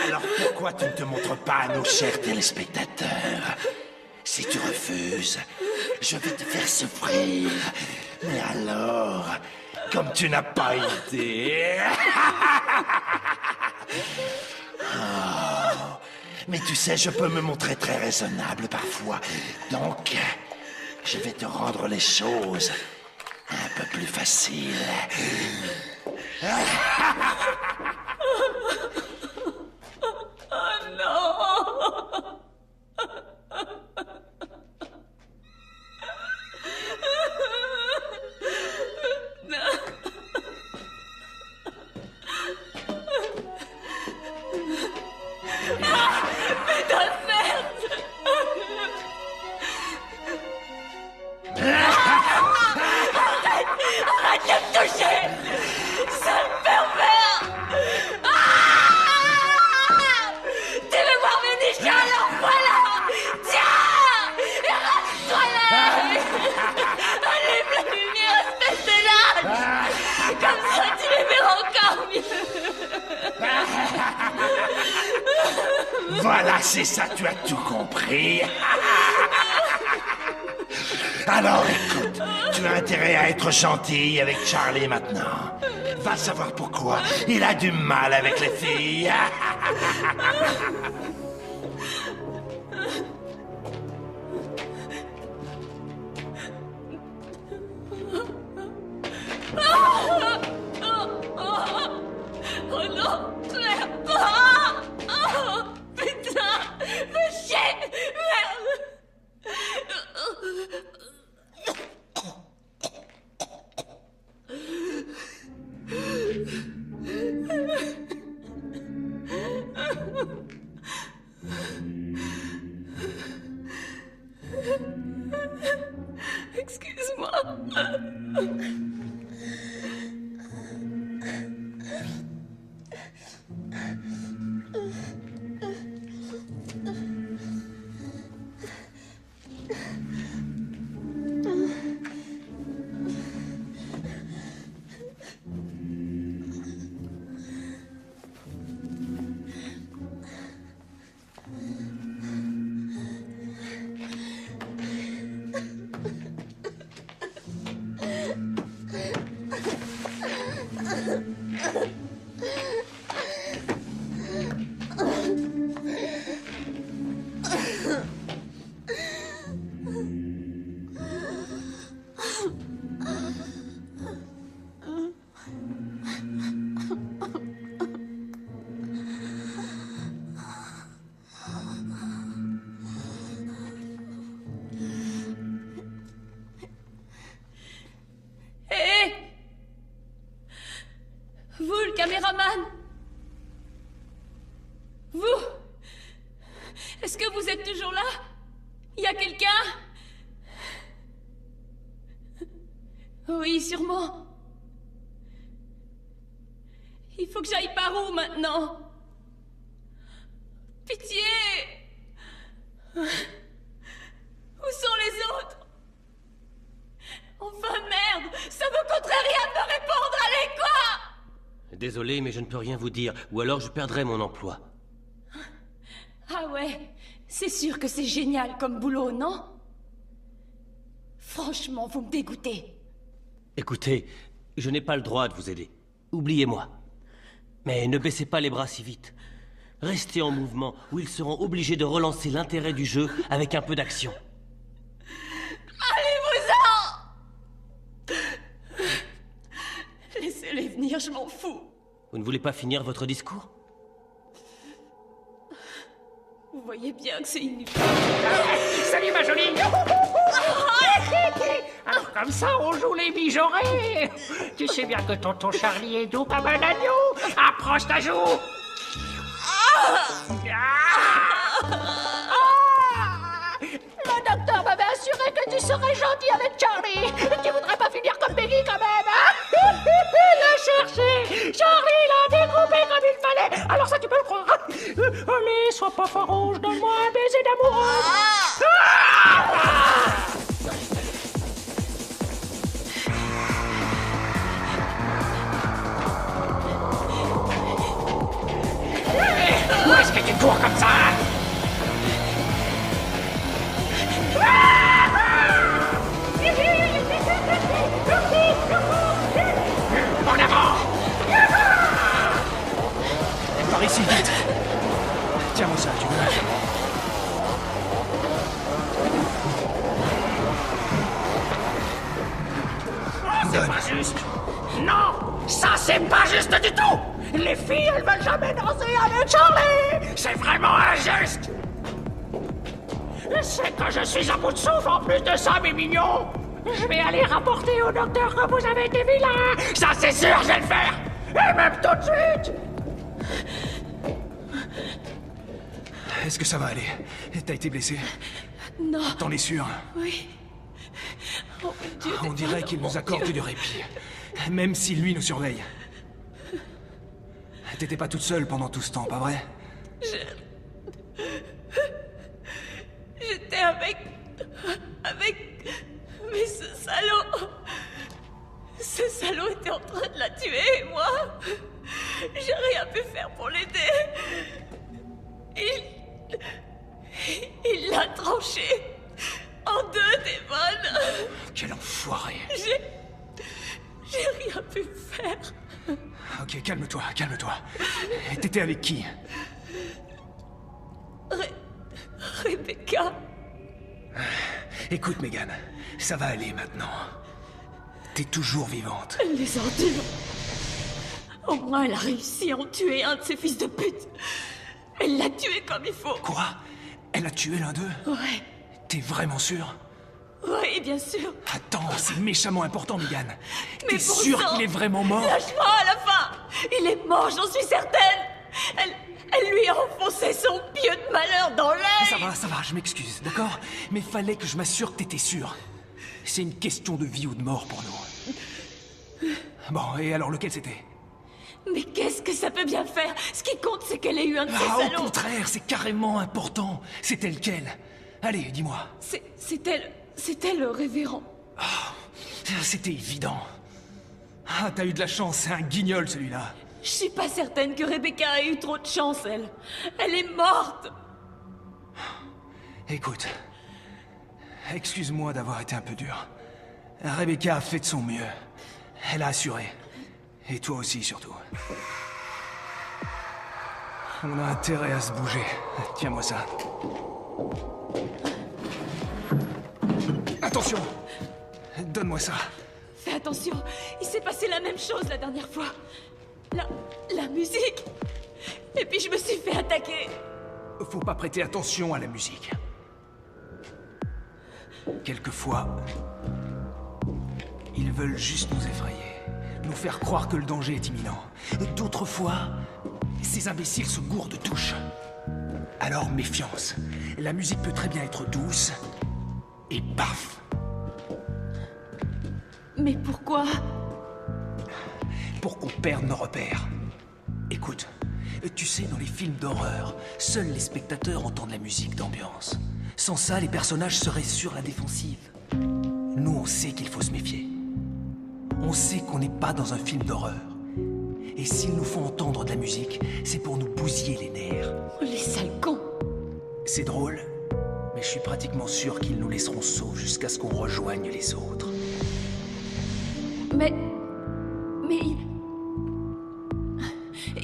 Alors pourquoi tu ne te montres pas à nos chers téléspectateurs? Si tu refuses, je vais te faire souffrir. Mais alors, comme tu n'as pas idée... Oh, mais tu sais, je peux me montrer très raisonnable parfois. Donc, je vais te rendre les choses un peu plus faciles. Oh non! Putain de merde! Arrête de me toucher! Sale pervers! Tu veux voir mes nichons? Alors voilà! Tiens! Et rase-toi là! Allume la lumière, espèce de lâche! Comme ça, tu les verras encore mieux! Voilà, c'est ça, tu as tout compris. Alors écoute, tu as intérêt à être gentil avec Charlie maintenant. Va savoir pourquoi. Il a du mal avec les filles. Oh non, Claire! Ah! Oh, putain! Fais chier! Merde! Excuse-moi. Vous, le caméraman? Vous? Est-ce que vous êtes toujours là? Il y a quelqu'un? Oui, sûrement. Il faut que j'aille par où maintenant? Pitié! Où sont les autres? Enfin merde! Ça me coûterait rien de me répondre, allez quoi? Désolé, mais je ne peux rien vous dire, ou alors je perdrai mon emploi. Ah ouais, c'est sûr que c'est génial comme boulot, non? Franchement, vous me dégoûtez. Écoutez, je n'ai pas le droit de vous aider. Oubliez-moi. Mais ne baissez pas les bras si vite. Restez en mouvement, ou ils seront obligés de relancer l'intérêt du jeu avec un peu d'action. Allez-vous-en! Laissez-les venir, je m'en fous. Vous ne voulez pas finir votre discours? Vous voyez bien que c'est inutile. Salut ma jolie. Alors comme ça, on joue les mijaurés. Tu sais bien que tonton Charlie est doux comme un agneau. Approche ta joue. Le docteur m'avait assuré que tu serais gentil avec Charlie. Tu voudrais pas finir comme Peggy quand même, hein? L'a cherché. Charlie l'a découpé comme il fallait. Alors ça, tu peux le croire. Allez, sois pas farouche. Donne-moi un baiser d'amoureux. Où est-ce que tu cours comme ça? En avant! Par ici, vite. Tiens-moi ça, tu veux? C'est pas juste! Non! Ça, c'est pas juste du tout! Les filles, elles veulent jamais danser avec Charlie! C'est vraiment injuste! C'est que je suis à bout de souffle en plus de ça, mes mignons! Je vais aller rapporter au docteur que vous avez été vilains! Ça, c'est sûr, je vais le faire! Et même tout de suite! Est-ce que ça va aller? T'as été blessé? Non. T'en es sûr? Oui. Oh mon Dieu, On dirait qu'il nous accorde du répit. Même si lui nous surveille. T'étais pas toute seule pendant tout ce temps, pas vrai? J'étais avec... Mais ce salaud... Ce salaud était en train de la tuer, et moi... J'ai rien pu faire pour l'aider. Il l'a tranché en deux, Devon. Quel enfoiré. J'ai rien pu faire. Ok, calme-toi, calme-toi. T'étais avec qui? Rebecca. Écoute, Megan, ça va aller maintenant. T'es toujours vivante. Les ordures. Au moins, elle a réussi à en tuer un de ses fils de pute. Elle l'a tué comme il faut. Quoi? Elle a tué l'un d'eux? Ouais. T'es vraiment sûr? Oui, bien sûr. Attends, c'est méchamment important, Megan. Mais T'es bon sûr sang, qu'il est vraiment mort? Lâche-moi à la fin. Il est mort, j'en suis certaine. Elle lui a enfoncé son pieu de malheur dans l'œil. Ça va, je m'excuse, d'accord? Mais fallait que je m'assure que t'étais sûr. C'est une question de vie ou de mort pour nous. Bon, et alors lequel c'était? Mais qu'est-ce que ça peut bien faire? Ce qui compte, c'est qu'elle ait eu un de ces Au salauds. contraire, c'est carrément important. C'était lequel? Allez, dis-moi. C'était le révérend. C'était évident. Ah, t'as eu de la chance, c'est un guignol celui-là. Je suis pas certaine que Rebecca ait eu trop de chance, elle. Elle est morte. Écoute, excuse-moi d'avoir été un peu dur. Rebecca a fait de son mieux. Elle a assuré. Et toi aussi, surtout. On a intérêt à se bouger. Tiens-moi ça. Attention! Donne-moi ça. Fais attention, il s'est passé la même chose la dernière fois. La musique. Et puis je me suis fait attaquer. Faut pas prêter attention à la musique. Quelquefois, ils veulent juste nous effrayer, nous faire croire que le danger est imminent. D'autres fois, ces imbéciles se gourrent de touches. Alors méfiance. La musique peut très bien être douce, et paf! Mais pourquoi? Pour qu'on perde nos repères. Écoute, tu sais, dans les films d'horreur, seuls les spectateurs entendent la musique d'ambiance. Sans ça, les personnages seraient sur la défensive. Nous, on sait qu'il faut se méfier. On sait qu'on n'est pas dans un film d'horreur. Et s'ils nous font entendre de la musique, c'est pour nous bousiller les nerfs. Oh, les sales cons! C'est drôle, mais je suis pratiquement sûr qu'ils nous laisseront sauts jusqu'à ce qu'on rejoigne les autres. Mais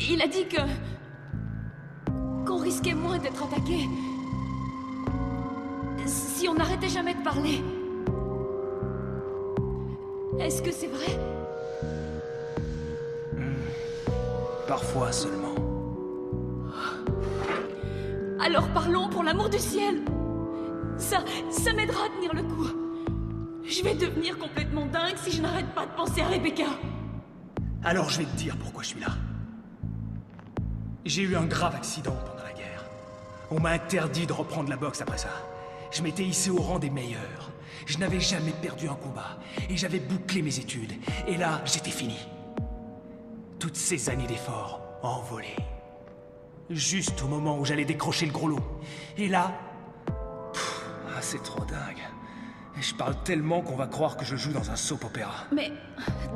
il a dit qu'on risquait moins d'être attaqué si on n'arrêtait jamais de parler. Est-ce que c'est vrai? Parfois seulement. Alors parlons, pour l'amour du ciel. Ça m'aidera à tenir le coup. Je vais devenir complètement dingue si je n'arrête pas de penser à Rebecca. Alors je vais te dire pourquoi je suis là. J'ai eu un grave accident pendant la guerre. On m'a interdit de reprendre la boxe après ça. Je m'étais hissé au rang des meilleurs. Je n'avais jamais perdu un combat. Et j'avais bouclé mes études. Et là, j'étais fini. Toutes ces années d'efforts envolées. Juste au moment où j'allais décrocher le gros lot. Et là... c'est trop dingue. Et je parle tellement qu'on va croire que je joue dans un soap opéra. Mais,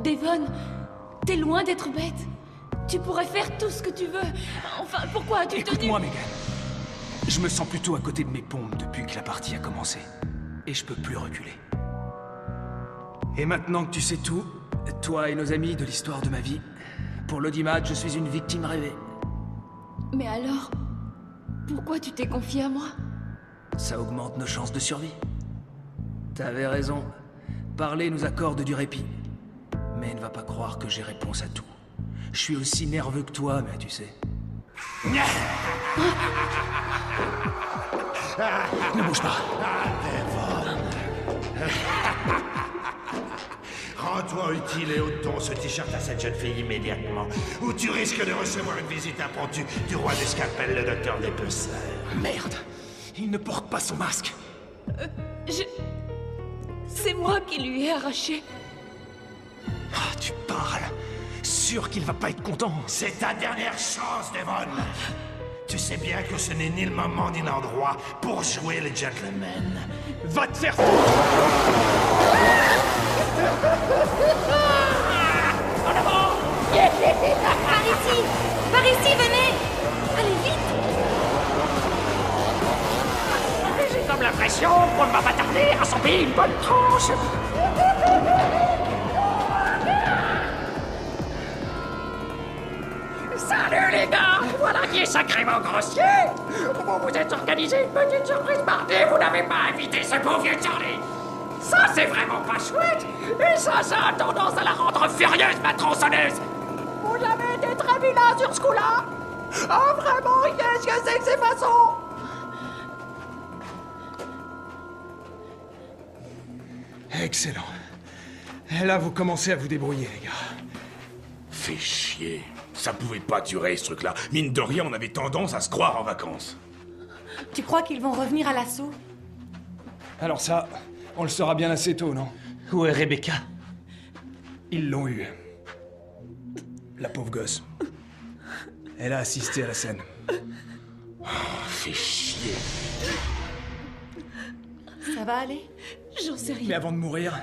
Devon, t'es loin d'être bête. Tu pourrais faire tout ce que tu veux. Enfin, pourquoi as-tu tenu... Écoute-moi, Megan. Je me sens plutôt à côté de mes pompes depuis que la partie a commencé. Et je peux plus reculer. Et maintenant que tu sais tout, toi et nos amis de l'histoire de ma vie, pour l'audimat, je suis une victime rêvée. Mais alors, pourquoi tu t'es confié à moi? Ça augmente nos chances de survie. T'avais raison. Parler nous accorde du répit. Mais ne va pas croire que j'ai réponse à tout. Je suis aussi nerveux que toi, mais tu sais. Ne bouge pas. Rends-toi utile et ôte-toi ce t-shirt à cette jeune fille immédiatement, ou tu risques de recevoir une visite impromptue du roi du scalpel, le docteur Dépeceur. Merde! Il ne porte pas son masque. C'est moi qui lui ai arraché. Ah, tu parles. Sûr qu'il va pas être content. C'est ta dernière chance, Devon. Tu sais bien que ce n'est ni le moment ni l'endroit pour jouer le gentleman. Va te faire... Par ici! Par ici, venez! Allez, vite! J'ai comme l'impression qu'on ne va pas tarder à s'en payer une bonne tranche. Salut les gars! Voilà qui est sacrément grossier! Vous vous êtes organisé une petite surprise mardi, vous n'avez pas invité ce beau vieux Charlie! Ça, c'est vraiment pas chouette! Et ça a tendance à la rendre furieuse, ma tronçonneuse! Vous avez été très vilain sur ce coup-là! Ah, vraiment, qu'est-ce que c'est que ces façons? Excellent. Et là, vous commencez à vous débrouiller, les gars. Fais chier. Ça pouvait pas durer, ce truc-là. Mine de rien, on avait tendance à se croire en vacances. Tu crois qu'ils vont revenir à l'assaut? Alors ça, on le saura bien assez tôt, non? Où est Rebecca? Ils l'ont eu. La pauvre gosse. Elle a assisté à la scène. Oh, fais chier. Ça va aller? J'en sais rien. Mais avant de mourir,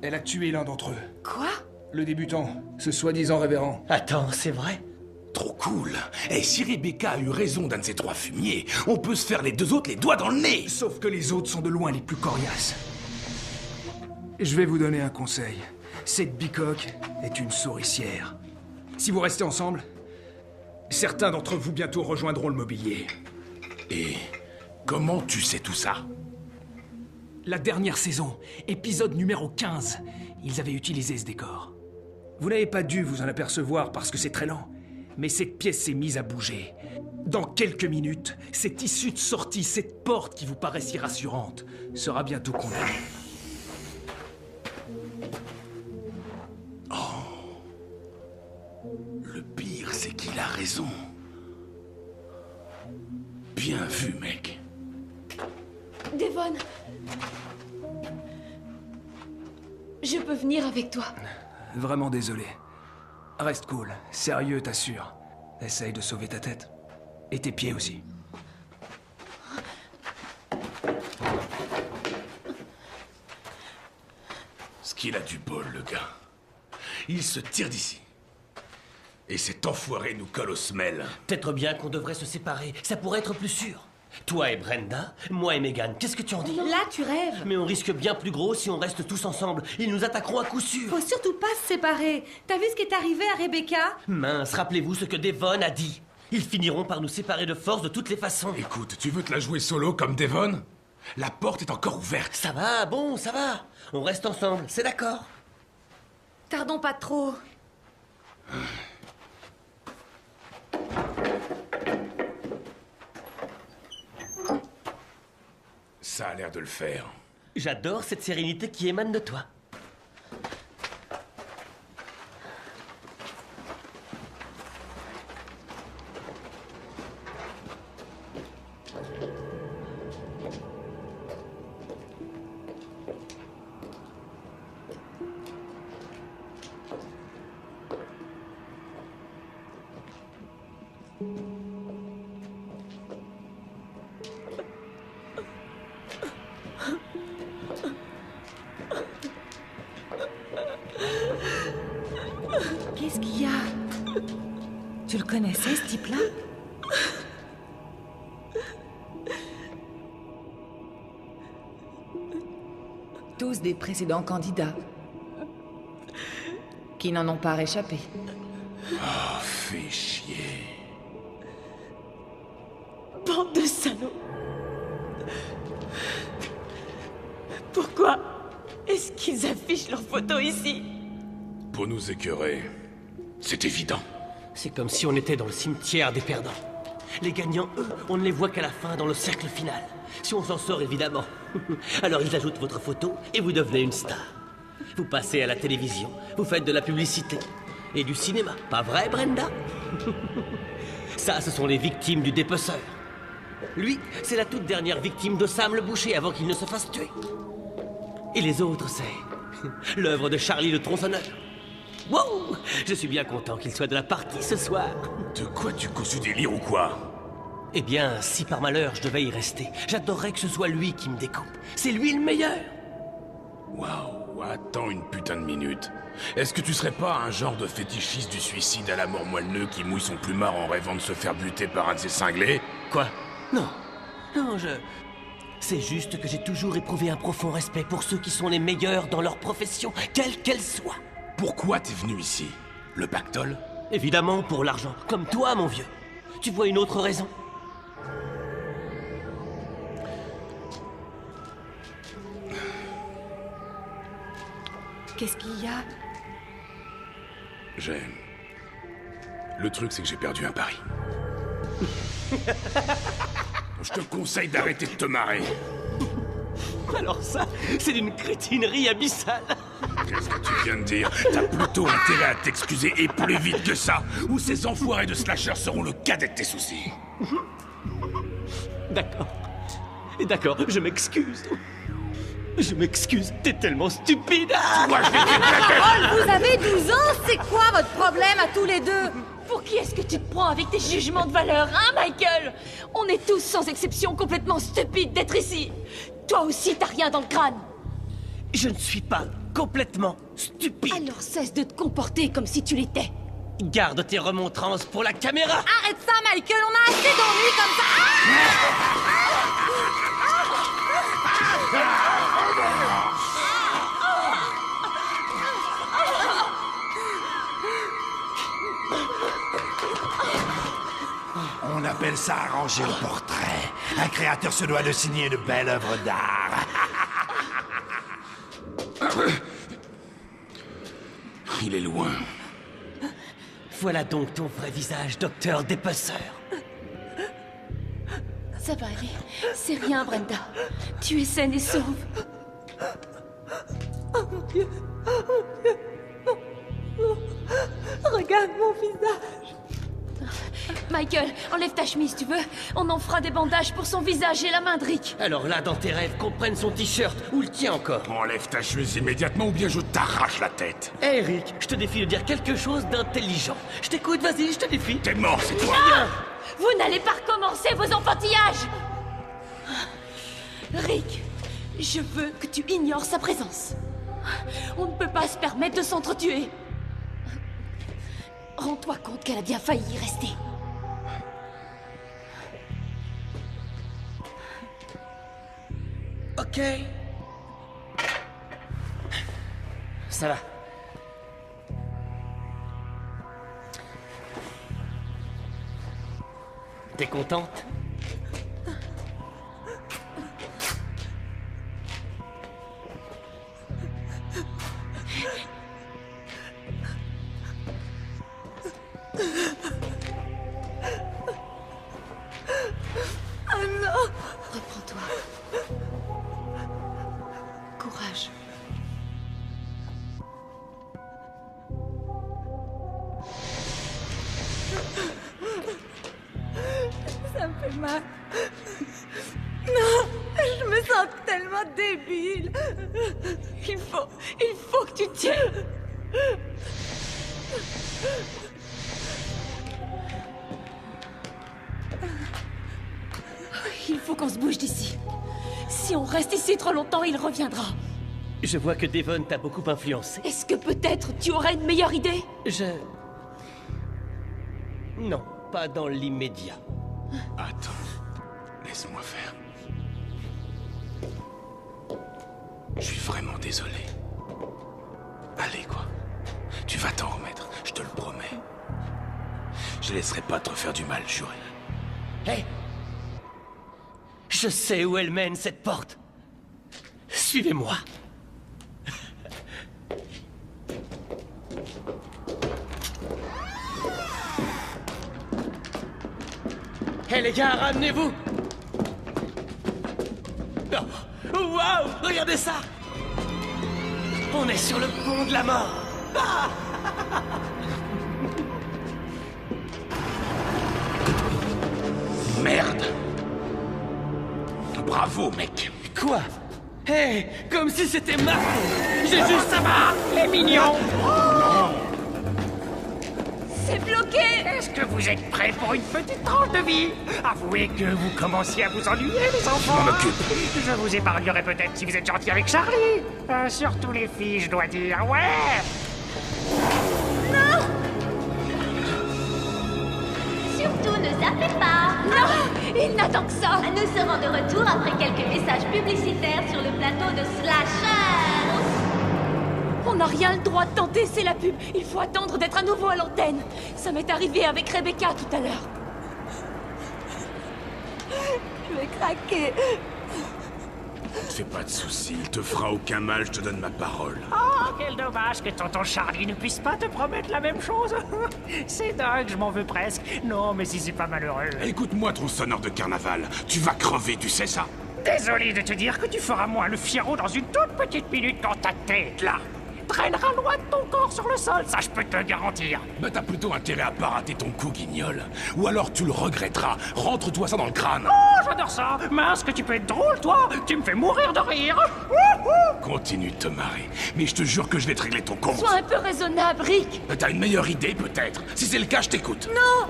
elle a tué l'un d'entre eux. Quoi? Le débutant, ce soi-disant révérend. Attends, c'est vrai? Trop cool. Et si Rebecca a eu raison d'un de ces trois fumiers, on peut se faire les deux autres les doigts dans le nez. Sauf que les autres sont de loin les plus coriaces. Je vais vous donner un conseil. Cette bicoque est une souricière. Si vous restez ensemble, certains d'entre vous bientôt rejoindront le mobilier. Et comment tu sais tout ça? La dernière saison, épisode numéro 15, ils avaient utilisé ce décor. Vous n'avez pas dû vous en apercevoir parce que c'est très lent, mais cette pièce s'est mise à bouger. Dans quelques minutes, cette issue de sortie, cette porte qui vous paraît si rassurante, sera bientôt condamnée. Le pire, c'est qu'il a raison. Bien vu, mec. Devon. Je peux venir avec toi. Vraiment désolé. Reste cool, sérieux, t'assure. Essaye de sauver ta tête. Et tes pieds aussi. Ce qu'il a du bol, le gars. Il se tire d'ici. Et cet enfoiré nous colle aux semelles. Peut-être bien qu'on devrait se séparer. Ça pourrait être plus sûr. Toi et Brenda, moi et Megan, qu'est-ce que tu en dis? Là, tu rêves. Mais on risque bien plus gros si on reste tous ensemble. Ils nous attaqueront à coup sûr. Faut surtout pas se séparer. T'as vu ce qui est arrivé à Rebecca? Mince, rappelez-vous ce que Devon a dit. Ils finiront par nous séparer de force de toutes les façons. Écoute, tu veux te la jouer solo comme Devon? La porte est encore ouverte. Ça va, bon, ça va. On reste ensemble, c'est d'accord. Tardons pas trop. Ça a l'air de le faire. J'adore cette sérénité qui émane de toi. Qu'est-ce qu'il y a? Tu le connaissais, ce type-là? Tous des précédents candidats qui n'en ont pas réchappé. Oh, fais chier. Bande de salauds. Pourquoi est-ce qu'ils affichent leurs photos ici? Pour nous écœurer. C'est évident. C'est comme si on était dans le cimetière des perdants. Les gagnants, eux, on ne les voit qu'à la fin, dans le cercle final. Si on s'en sort, évidemment. Alors ils ajoutent votre photo et vous devenez une star. Vous passez à la télévision, vous faites de la publicité. Et du cinéma, pas vrai, Brenda? Ça, ce sont les victimes du dépeceur. Lui, c'est la toute dernière victime de Sam le boucher avant qu'il ne se fasse tuer. Et les autres, c'est l'œuvre de Charlie le tronçonneur. Wow! Je suis bien content qu'il soit de la partie ce soir. De quoi tu causes du délire ou quoi? Eh bien, si par malheur je devais y rester, j'adorerais que ce soit lui qui me découpe. C'est lui le meilleur. Waouh, attends une putain de minute. Est-ce que tu serais pas un genre de fétichiste du suicide à la mort moelleux qui mouille son plumard en rêvant de se faire buter par un de ses cinglés? Quoi? Non. Non, c'est juste que j'ai toujours éprouvé un profond respect pour ceux qui sont les meilleurs dans leur profession, quelle qu'elle soit. Pourquoi t'es venu ici? Le pactole? Évidemment pour l'argent, comme toi, mon vieux. Tu vois une autre raison? Qu'est-ce qu'il y a? Le truc, c'est que j'ai perdu un pari. Je te conseille d'arrêter de te marrer. Alors ça, c'est d'une crétinerie abyssale. Qu'est-ce que tu viens de dire? T'as plutôt intérêt à t'excuser et plus vite que ça, ou ces enfoirés de slashers seront le cadet de tes soucis. D'accord. D'accord, je m'excuse. Je m'excuse, t'es tellement stupide. Moi, je vais te la tête. Oh, vous avez 12 ans, c'est quoi votre problème à tous les deux? Pour qui est-ce que tu te prends avec tes jugements de valeur, hein, Michael? On est tous, sans exception, complètement stupides d'être ici. Toi aussi, t'as rien dans le crâne. Je ne suis pas complètement stupide. Alors cesse de te comporter comme si tu l'étais. Garde tes remontrances pour la caméra. Arrête ça, Michael, on a assez d'ennuis comme ça. On appelle ça arranger le portrait. Un créateur se doit de signer une belle œuvre d'art. Il est loin. Voilà donc ton vrai visage, docteur dépeceur. Ça va aller. C'est rien, Brenda. Tu es saine et sauve. Oh mon Dieu. Oh mon Dieu. Oh mon Dieu. Regarde mon visage. Michael, enlève ta chemise, tu veux? On en fera des bandages pour son visage et la main de Rick. Alors là, dans tes rêves, qu'on prenne son t-shirt ou le tien encore. Enlève ta chemise immédiatement ou bien je t'arrache la tête. Hé Rick, je te défie de dire quelque chose d'intelligent. Je t'écoute, vas-y, je te défie. T'es mort, c'est toi. Non! Vous n'allez pas recommencer vos enfantillages! Rick, je veux que tu ignores sa présence. On ne peut pas se permettre de s'entretuer. Rends-toi compte qu'elle a bien failli y rester. Ok. Ça va. T'es contente? Oh non! Reprends-toi. Courage. Ça me fait mal. Non, je me sens tellement débile. Il faut que tu tiennes. Il faut qu'on se bouge d'ici. Si on reste ici trop longtemps, il reviendra. Je vois que Devon t'a beaucoup influencé. Est-ce que peut-être tu aurais une meilleure idée? Non, pas dans l'immédiat. Attends, laisse-moi faire. Je suis vraiment désolé. Allez, quoi. Tu vas t'en remettre, je te le promets. Je laisserai pas te faire du mal, juré. Hé! Je sais où elle mène, cette porte. Suivez-moi. Hé les gars, ramenez-vous! Oh, waouh! Regardez ça! On est sur le pont de la mort! Ah! Merde! Bravo, mec! Quoi? Hé! Comme si c'était ma faute! J'ai juste... Ça va, les mignons! C'est bloqué! Est-ce que vous êtes prêts pour une petite tranche de vie? Avouez que vous commenciez à vous ennuyer, les enfants. Je m'en occupe. Je vous épargnerai peut-être si vous êtes gentil avec Charlie. Surtout les filles, je dois dire. Ouais! Non! Surtout ne zappez pas! Non! Il n'attend que ça! Nous serons de retour après quelques messages publicitaires sur le plateau de Slashers! On n'a rien le droit de tenter, c'est la pub. Il faut attendre d'être à nouveau à l'antenne. Ça m'est arrivé avec Rebecca tout à l'heure. Je vais craquer. Fais pas de soucis, il te fera aucun mal, je te donne ma parole. Oh, quel dommage que tonton Charlie ne puisse pas te promettre la même chose. C'est dingue, je m'en veux presque. Non, mais si c'est pas malheureux. Écoute-moi, tronçonneur de carnaval, tu vas crever, tu sais ça? Désolé de te dire que tu feras moins le fiero dans une toute petite minute quand ta tête, là, traînera loin de ton corps sur le sol, ça je peux te le garantir. Bah t'as plutôt intérêt à pas rater ton coup, guignol. Ou alors tu le regretteras. Rentre-toi ça dans le crâne. Oh, j'adore ça. Mince, que tu peux être drôle, toi. Tu me fais mourir de rire. Continue de te marrer. Mais je te jure que je vais te régler ton compte. Sois un peu raisonnable, Rick. T'as une meilleure idée, peut-être? Si c'est le cas, je t'écoute. Non!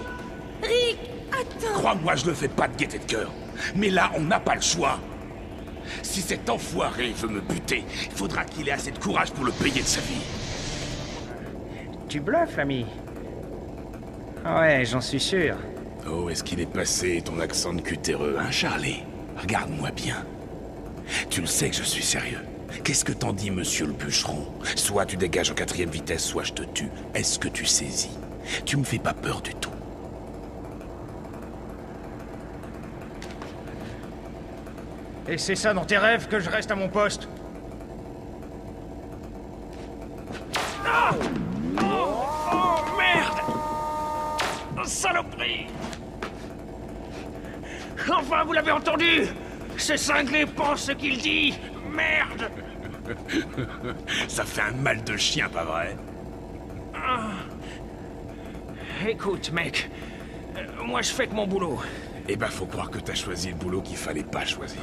Rick, attends. Crois-moi, je le fais pas de gaieté de cœur. Mais là, on n'a pas le choix. Si cet enfoiré veut me buter, il faudra qu'il ait assez de courage pour le payer de sa vie. Tu bluffes, l'ami. Ouais, j'en suis sûr. Oh, est-ce qu'il est passé ton accent de cutéreux, hein, Charlie? Regarde-moi bien. Tu le sais que je suis sérieux. Qu'est-ce que t'en dis, monsieur le bûcheron? Soit tu dégages en 4e vitesse, soit je te tue. Est-ce que tu saisis? Tu me fais pas peur du tout. Et c'est ça dans tes rêves que je reste à mon poste? Ah! Oh, merde! Saloperie! Enfin, vous l'avez entendu! Ce cinglé pense ce qu'il dit! Merde! Ça fait un mal de chien, pas vrai? Écoute, mec, moi je fais que mon boulot. Eh ben, faut croire que t'as choisi le boulot qu'il fallait pas choisir.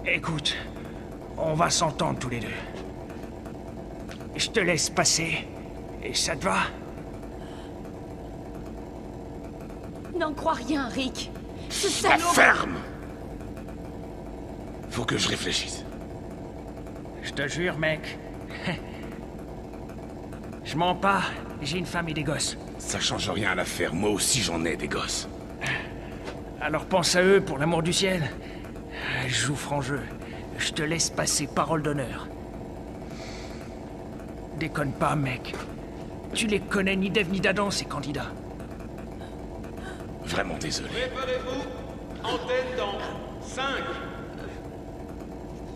Écoute, on va s'entendre tous les deux. Je te laisse passer. Et ça te va? N'en crois rien, Rick. Ce La salaud... ferme! Faut que je réfléchisse. Je te jure, mec. Je mens pas, j'ai une femme et des gosses. Ça change rien à l'affaire, moi aussi j'en ai des gosses. Alors pense à eux, pour l'amour du ciel. Je joue franc jeu. Je te laisse passer, parole d'honneur. Déconne pas, mec. Tu les connais ni d'Ève ni d'Adam, ces candidats. Vraiment désolé. Préparez-vous. Antenne dans 5.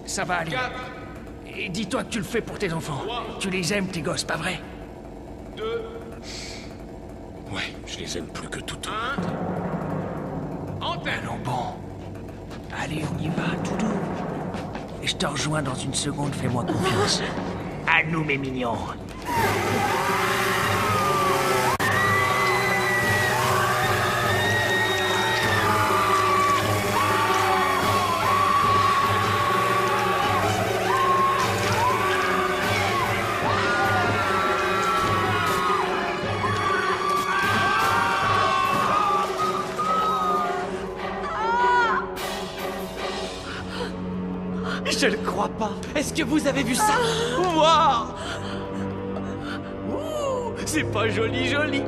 Ça va aller. 4. Et dis-toi que tu le fais pour tes enfants. 3. Tu les aimes, tes gosses, pas vrai? 2. Ouais, je les aime plus que tout. 1. Antenne. Allons bon. Allez, on y va, tout doux. Et je te rejoins dans une seconde, fais-moi confiance. À nous, mes mignons. Je le crois pas. Est-ce que vous avez vu ça? Waouh! Ouh, c'est pas joli, joli.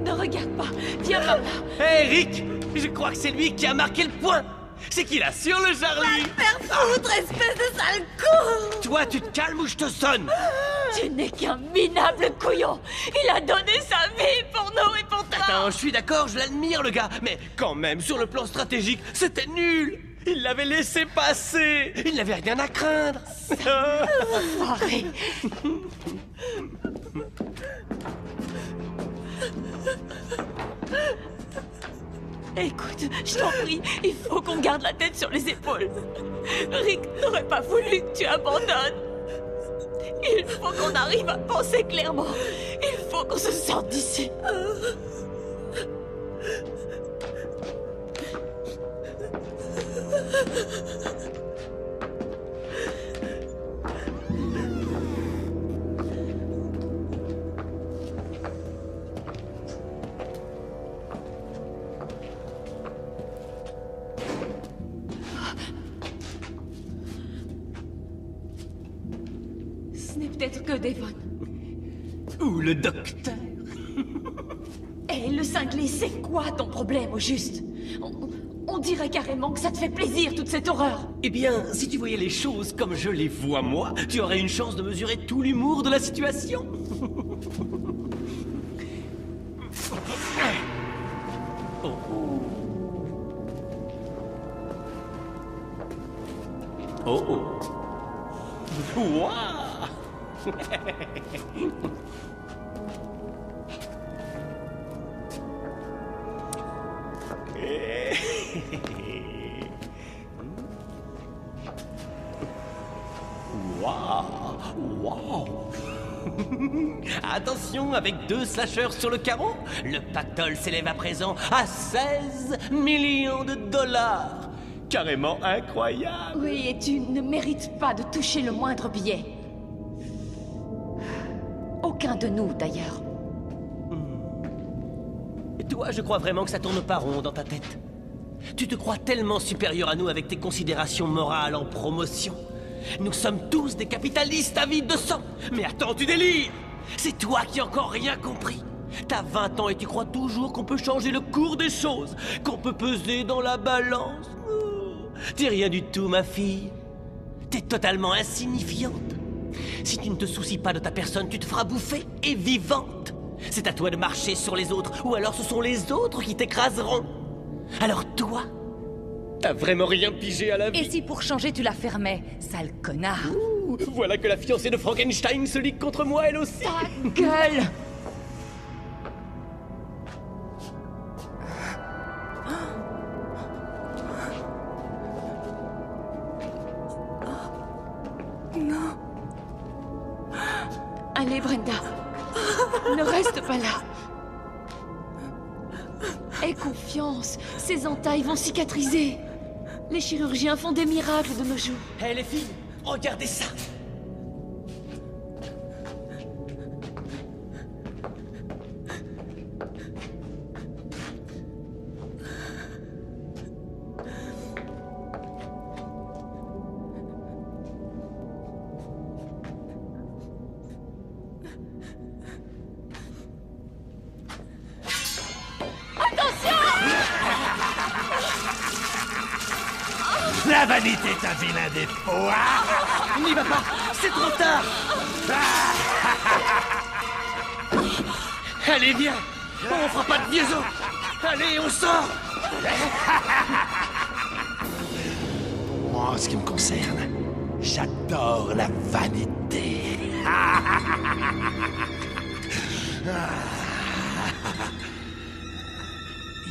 Ne regarde pas. Viens par là. Hé, Rick, je crois que c'est lui qui a marqué le point. C'est qui là sur le Charlie? Faire foutre, espèce de sale con! Toi, tu te calmes ou je te sonne? Tu n'es qu'un minable couillon. Il a donné sa vie pour nous et pour toi. Attends, je suis d'accord, je l'admire le gars, mais quand même, sur le plan stratégique, c'était nul. Il l'avait laissé passer. Il n'avait rien à craindre. Enfoiré. Écoute, je t'en prie, il faut qu'on garde la tête sur les épaules. Rick n'aurait pas voulu que tu abandonnes. Il faut qu'on arrive à penser clairement. Il faut qu'on se sorte d'ici. Ce n'est peut-être que Devon. Ou le docteur. Et le cinglé, c'est quoi ton problème au juste? On dirait carrément que ça te fait plaisir, toute cette horreur. Eh bien, si tu voyais les choses comme je les vois moi, tu aurais une chance de mesurer tout l'humour de la situation. Oh. Oh oh. Waouh. Waouh. Waouh. Attention, avec 2 slashers sur le carreau, le pactole s'élève à présent à 16 millions de dollars. Carrément incroyable. Oui, et tu ne mérites pas de toucher le moindre billet. Aucun de nous, d'ailleurs. Et toi, je crois vraiment que ça tourne pas rond dans ta tête. Tu te crois tellement supérieur à nous avec tes considérations morales en promotion. Nous sommes tous des capitalistes avides de sang. Mais attends, tu délires. C'est toi qui n'as encore rien compris. T'as 20 ans et tu crois toujours qu'on peut changer le cours des choses, qu'on peut peser dans la balance. T'es rien du tout, ma fille. T'es totalement insignifiante. Si tu ne te soucies pas de ta personne, tu te feras bouffer et vivante. C'est à toi de marcher sur les autres, ou alors ce sont les autres qui t'écraseront. Alors toi, t'as vraiment rien pigé à la vie. Et si pour changer tu la fermais, sale connard? Ouh, voilà que la fiancée de Frankenstein se ligue contre moi, elle aussi. Ta gueule! Non. Allez, Brenda. Ne reste pas là. Aie confiance. Ces entailles vont cicatriser. Les chirurgiens font des miracles de nos jours. Hé les filles, regardez ça. La vanité est un vilain défaut. N'y va pas, c'est trop tard. Allez, viens. On fera pas de liaison. Allez, on sort. Moi, en ce qui me concerne, j'adore la vanité.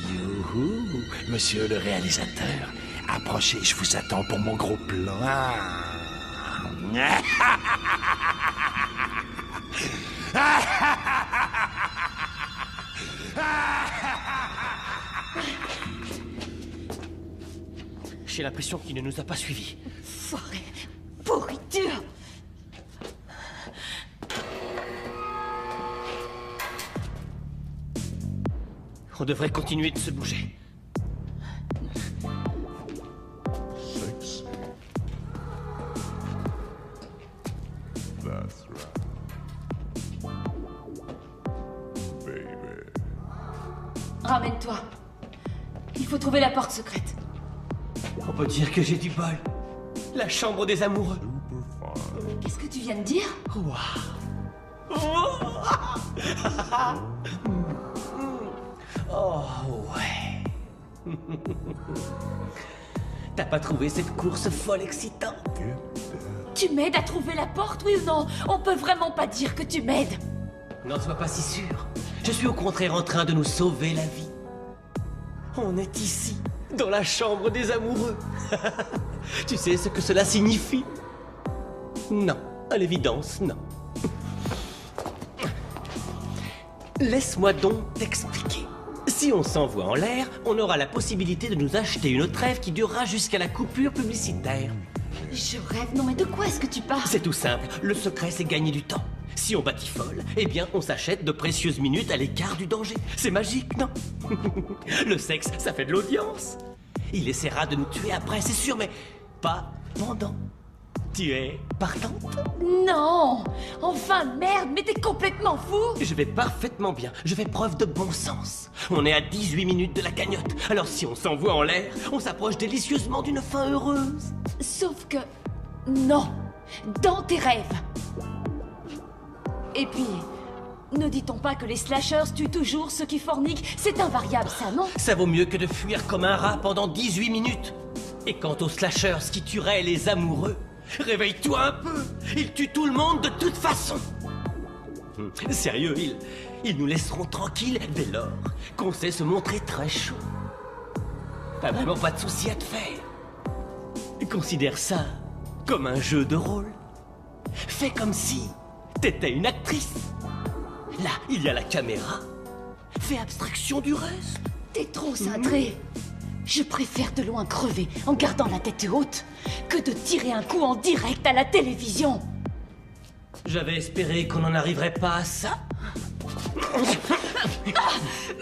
Youhou, monsieur le réalisateur. Approchez, je vous attends pour mon gros plan. J'ai l'impression qu'il ne nous a pas suivis. Foiré. Pourriture. On devrait continuer de se bouger. Ramène-toi. Il faut trouver la porte secrète. On peut dire que j'ai du bol. La chambre des amoureux. Qu'est-ce que tu viens de dire? Oh ouais. T'as pas trouvé cette course folle excitante? Tu m'aides à trouver la porte, oui ou non? On peut vraiment pas dire que tu m'aides. N'en sois pas si sûr. Je suis au contraire en train de nous sauver la vie. On est ici, dans la chambre des amoureux. Tu sais ce que cela signifie? Non, à l'évidence, non. Laisse-moi donc t'expliquer. Si on s'envoie en l'air, on aura la possibilité de nous acheter une trêve qui durera jusqu'à la coupure publicitaire. Je rêve, non mais de quoi est-ce que tu parles? C'est tout simple, le secret c'est gagner du temps. Si on batifole, eh bien on s'achète de précieuses minutes à l'écart du danger. C'est magique, non? Le sexe, ça fait de l'audience. Il essaiera de nous tuer après, c'est sûr, mais pas pendant. Tu es partante? Non! Enfin, merde, mais t'es complètement fou! Je vais parfaitement bien, je fais preuve de bon sens. On est à 18 minutes de la cagnotte, alors si on s'envoie en l'air, on s'approche délicieusement d'une fin heureuse. Sauf que... non! Dans tes rêves! Et puis... ne dit-on pas que les slashers tuent toujours ceux qui forniquent? C'est invariable, ça, non? Ça vaut mieux que de fuir comme un rat pendant 18 minutes. Et quant aux slashers qui tueraient les amoureux, réveille-toi un peu. Ils tuent tout le monde de toute façon. Sérieux, ils nous laisseront tranquilles dès lors qu'on sait se montrer très chaud. T'as vraiment pas de souci à te faire. Considère ça comme un jeu de rôle. Fais comme si t'étais une actrice. Là, il y a la caméra. Fais abstraction du reste. T'es trop cintré. Je préfère de loin crever en gardant la tête haute que de tirer un coup en direct à la télévision. J'avais espéré qu'on n'en arriverait pas à ça. Ah,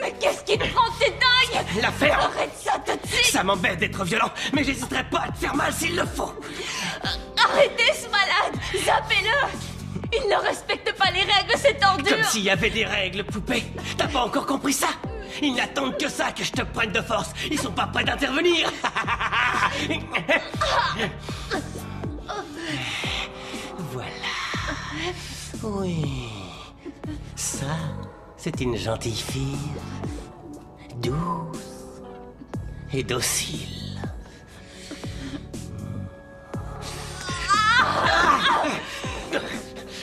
mais qu'est-ce qui te prend? C'est dingue! La ferme! Arrête ça tout de suite! Ça m'embête d'être violent, mais j'hésiterai pas à te faire mal s'il le faut. Arrêtez ce malade! Zappez-le! Il ne respecte pas les règles, c'est tendu! Comme s'il y avait des règles, poupée. T'as pas encore compris ça? Ils n'attendent que ça, que je te prenne de force. Ils sont pas prêts d'intervenir. Voilà. Oui. Ça, c'est une gentille fille. Douce. Et docile.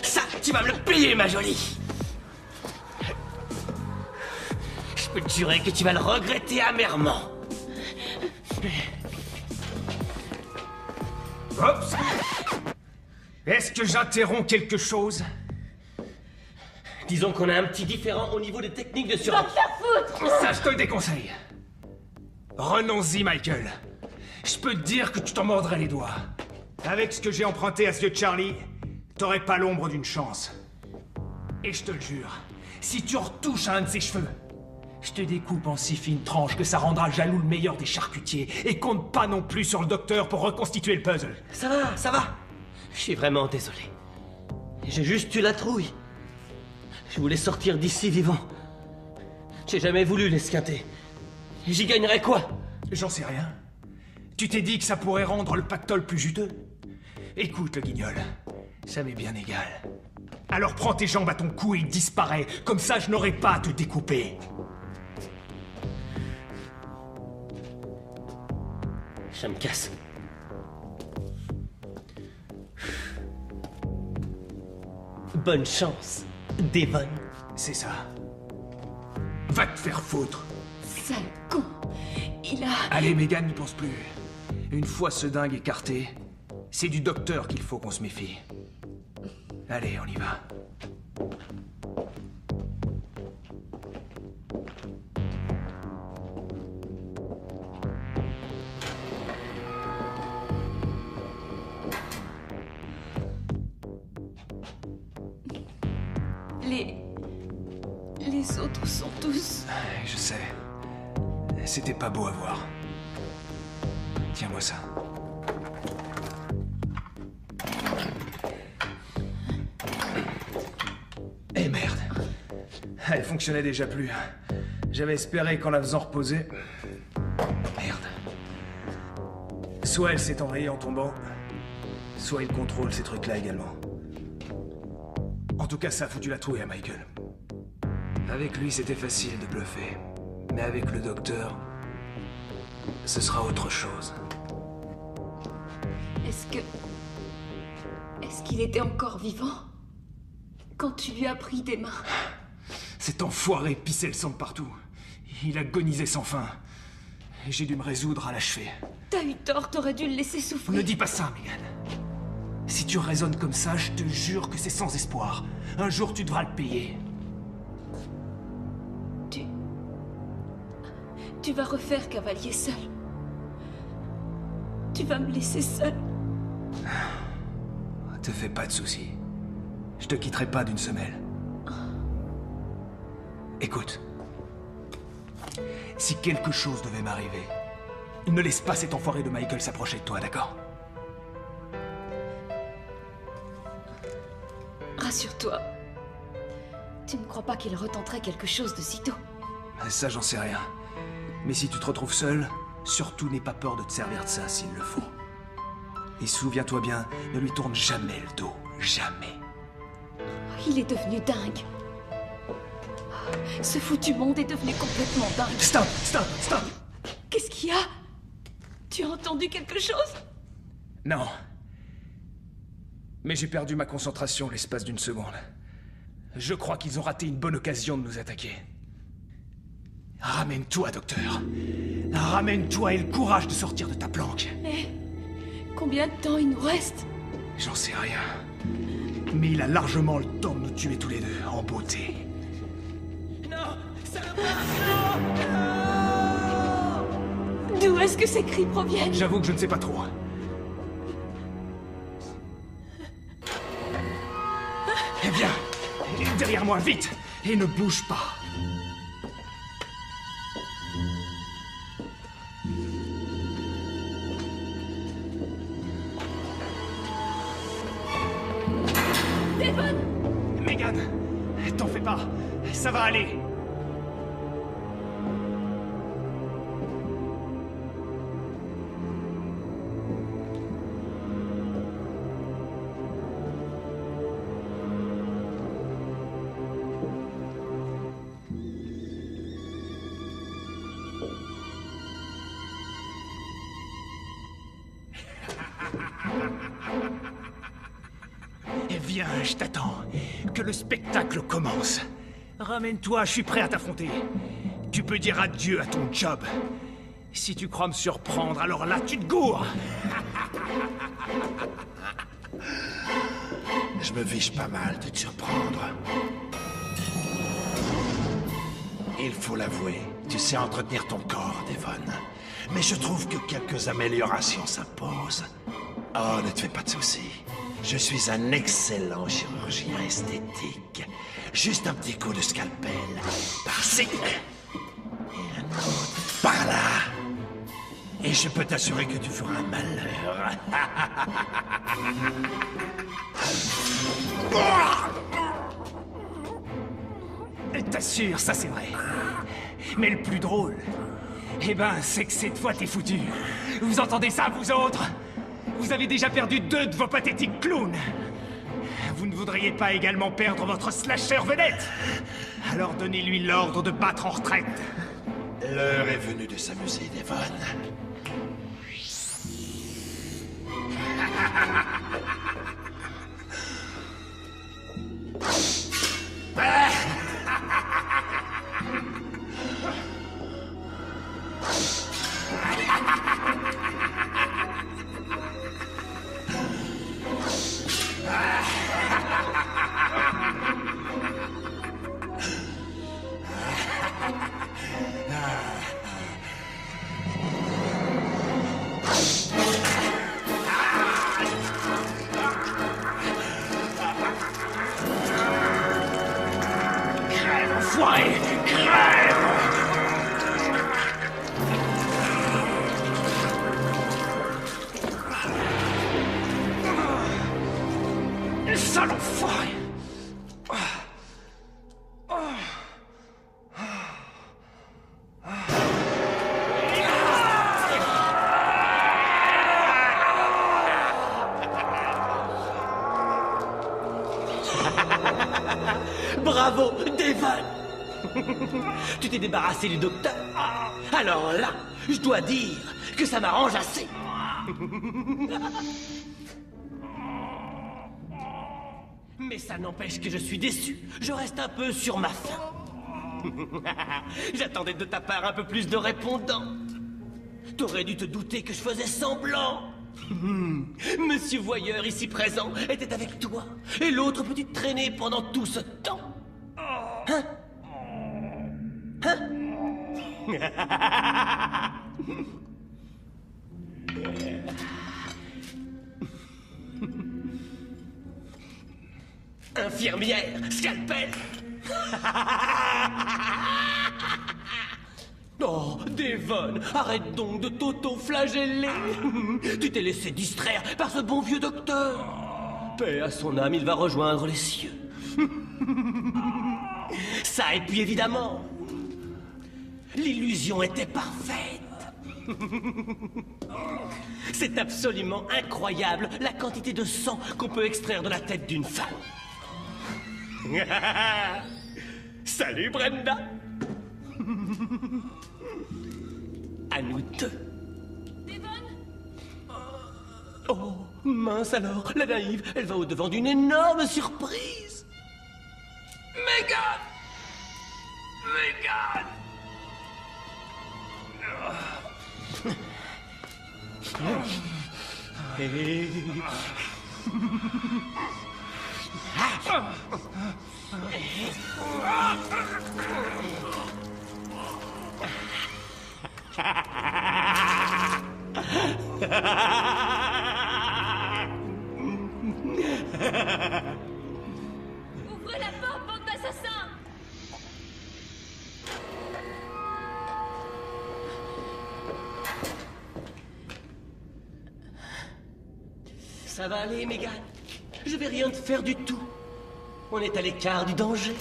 Ça, tu vas me le payer, ma jolie. Je peux te jurer que tu vas le regretter amèrement. Oups. Est-ce que j'interromps quelque chose? Disons qu'on a un petit différent au niveau des techniques de Va survie. te faire foutre! Ça, je te le déconseille. Renonce-y, Michael. Je peux te dire que tu t'en mordrais les doigts. Avec ce que j'ai emprunté à ce vieux Charlie, t'aurais pas l'ombre d'une chance. Et je te le jure, si tu retouches à un de ses cheveux, je te découpe en si fines tranches que ça rendra jaloux le meilleur des charcutiers. Et compte pas non plus sur le docteur pour reconstituer le puzzle. Ça va, ça va. Je suis vraiment désolé. J'ai juste eu la trouille. Je voulais sortir d'ici vivant. J'ai jamais voulu l'esquinter. J'y gagnerais quoi? J'en sais rien. Tu t'es dit que ça pourrait rendre le pactole plus juteux? Écoute, le guignol, ça m'est bien égal. Alors prends tes jambes à ton cou et disparais. Comme ça, je n'aurai pas à te découper. Je me casse. Bonne chance, Devon. C'est ça. Va te faire foutre. Sale con. Il a... Allez, Megan, n'y pense plus. Une fois ce dingue écarté, c'est du docteur qu'il faut qu'on se méfie. Allez, on y va. Les autres sont tous... Je sais. C'était pas beau à voir. Tiens-moi ça. Eh merde. Elle fonctionnait déjà plus. J'avais espéré qu'en la faisant reposer... Merde. Soit elle s'est enrayée en tombant, soit il contrôle ces trucs-là également. En tout cas, ça a foutu la trouille à Michael. Avec lui, c'était facile de bluffer. Mais avec le docteur, ce sera autre chose. Est-ce qu'il était encore vivant? Quand tu lui as pris des mains? Cet enfoiré pissait le sang de partout. Il agonisait sans fin. Et j'ai dû me résoudre à l'achever. T'as eu tort, t'aurais dû le laisser souffrir. Ne dis pas ça, Megan. Si tu raisonnes comme ça, je te jure que c'est sans espoir. Un jour, tu devras le payer. Tu vas refaire cavalier seul. Tu vas me laisser seul. Te fais pas de soucis. Je te quitterai pas d'une semelle. Écoute. Si quelque chose devait m'arriver, ne laisse pas cet enfoiré de Michael s'approcher de toi, d'accord? Rassure-toi. Tu ne crois pas qu'il retenterait quelque chose de sitôt? Ça, j'en sais rien. Mais si tu te retrouves seul, surtout n'aie pas peur de te servir de ça s'il le faut. Et souviens-toi bien, ne lui tourne jamais le dos. Jamais. Il est devenu dingue. Ce foutu monde est devenu complètement dingue. Stop, stop, stop! Qu'est-ce qu'il y a? Tu as entendu quelque chose? Non. Mais j'ai perdu ma concentration l'espace d'une seconde. Je crois qu'ils ont raté une bonne occasion de nous attaquer. Ramène-toi, docteur. Ramène-toi et le courage de sortir de ta planque. Mais combien de temps il nous reste? J'en sais rien. Mais il a largement le temps de nous tuer tous les deux, en beauté. Non, salopard, non! D'où est-ce que ces cris proviennent? J'avoue que je ne sais pas trop. Eh bien, derrière moi, vite! Et ne bouge pas. Megan, t'en fais pas, ça va aller. Eh viens, je t'attends. Que le spectacle commence. Ramène-toi, je suis prêt à t'affronter. Tu peux dire adieu à ton job. Si tu crois me surprendre, alors là, tu te gourres. Je me fiche pas mal de te surprendre. Il faut l'avouer, tu sais entretenir ton corps, Devon. Mais je trouve que quelques améliorations s'imposent. Oh, ne te fais pas de soucis. Je suis un excellent chirurgien esthétique. Juste un petit coup de scalpel. Par-ci. Et un autre. Par-là. Et je peux t'assurer que tu feras un malheur. T'assures, ça c'est vrai. Mais le plus drôle, c'est que cette fois t'es foutu. Vous entendez ça, vous autres? Vous avez déjà perdu 2 de vos pathétiques clowns. Vous ne voudriez pas également perdre votre slasher vedette? Alors donnez-lui l'ordre de battre en retraite. L'heure est venue de s'amuser, Devon. Sale enfoiré! Bravo, Devon! Tu t'es débarrassé du docteur? Alors là, je dois dire que ça m'arrange assez. Mais ça n'empêche que je suis déçu. Je reste un peu sur ma faim. J'attendais de ta part un peu plus de répondants. T'aurais dû te douter que je faisais semblant. Monsieur Voyeur, ici présent, était avec toi. Et l'autre petite traînée pendant tout ce temps. Hein? Hein? Infirmière, scalpel. Oh, Devon, arrête donc de t'auto-flageller. Tu t'es laissé distraire par ce bon vieux docteur. Paix à son âme, il va rejoindre les cieux. Ça, et puis évidemment, l'illusion était parfaite. C'est absolument incroyable la quantité de sang qu'on peut extraire de la tête d'une femme. Salut Brenda. À nous deux. Oh, mince alors, la naïve, elle va au-devant d'une énorme surprise. Megan! Megan! Ouvrez la porte, bande d'assassins! Ça va aller, Megan. Je vais rien te faire du tout. On est à l'écart du danger.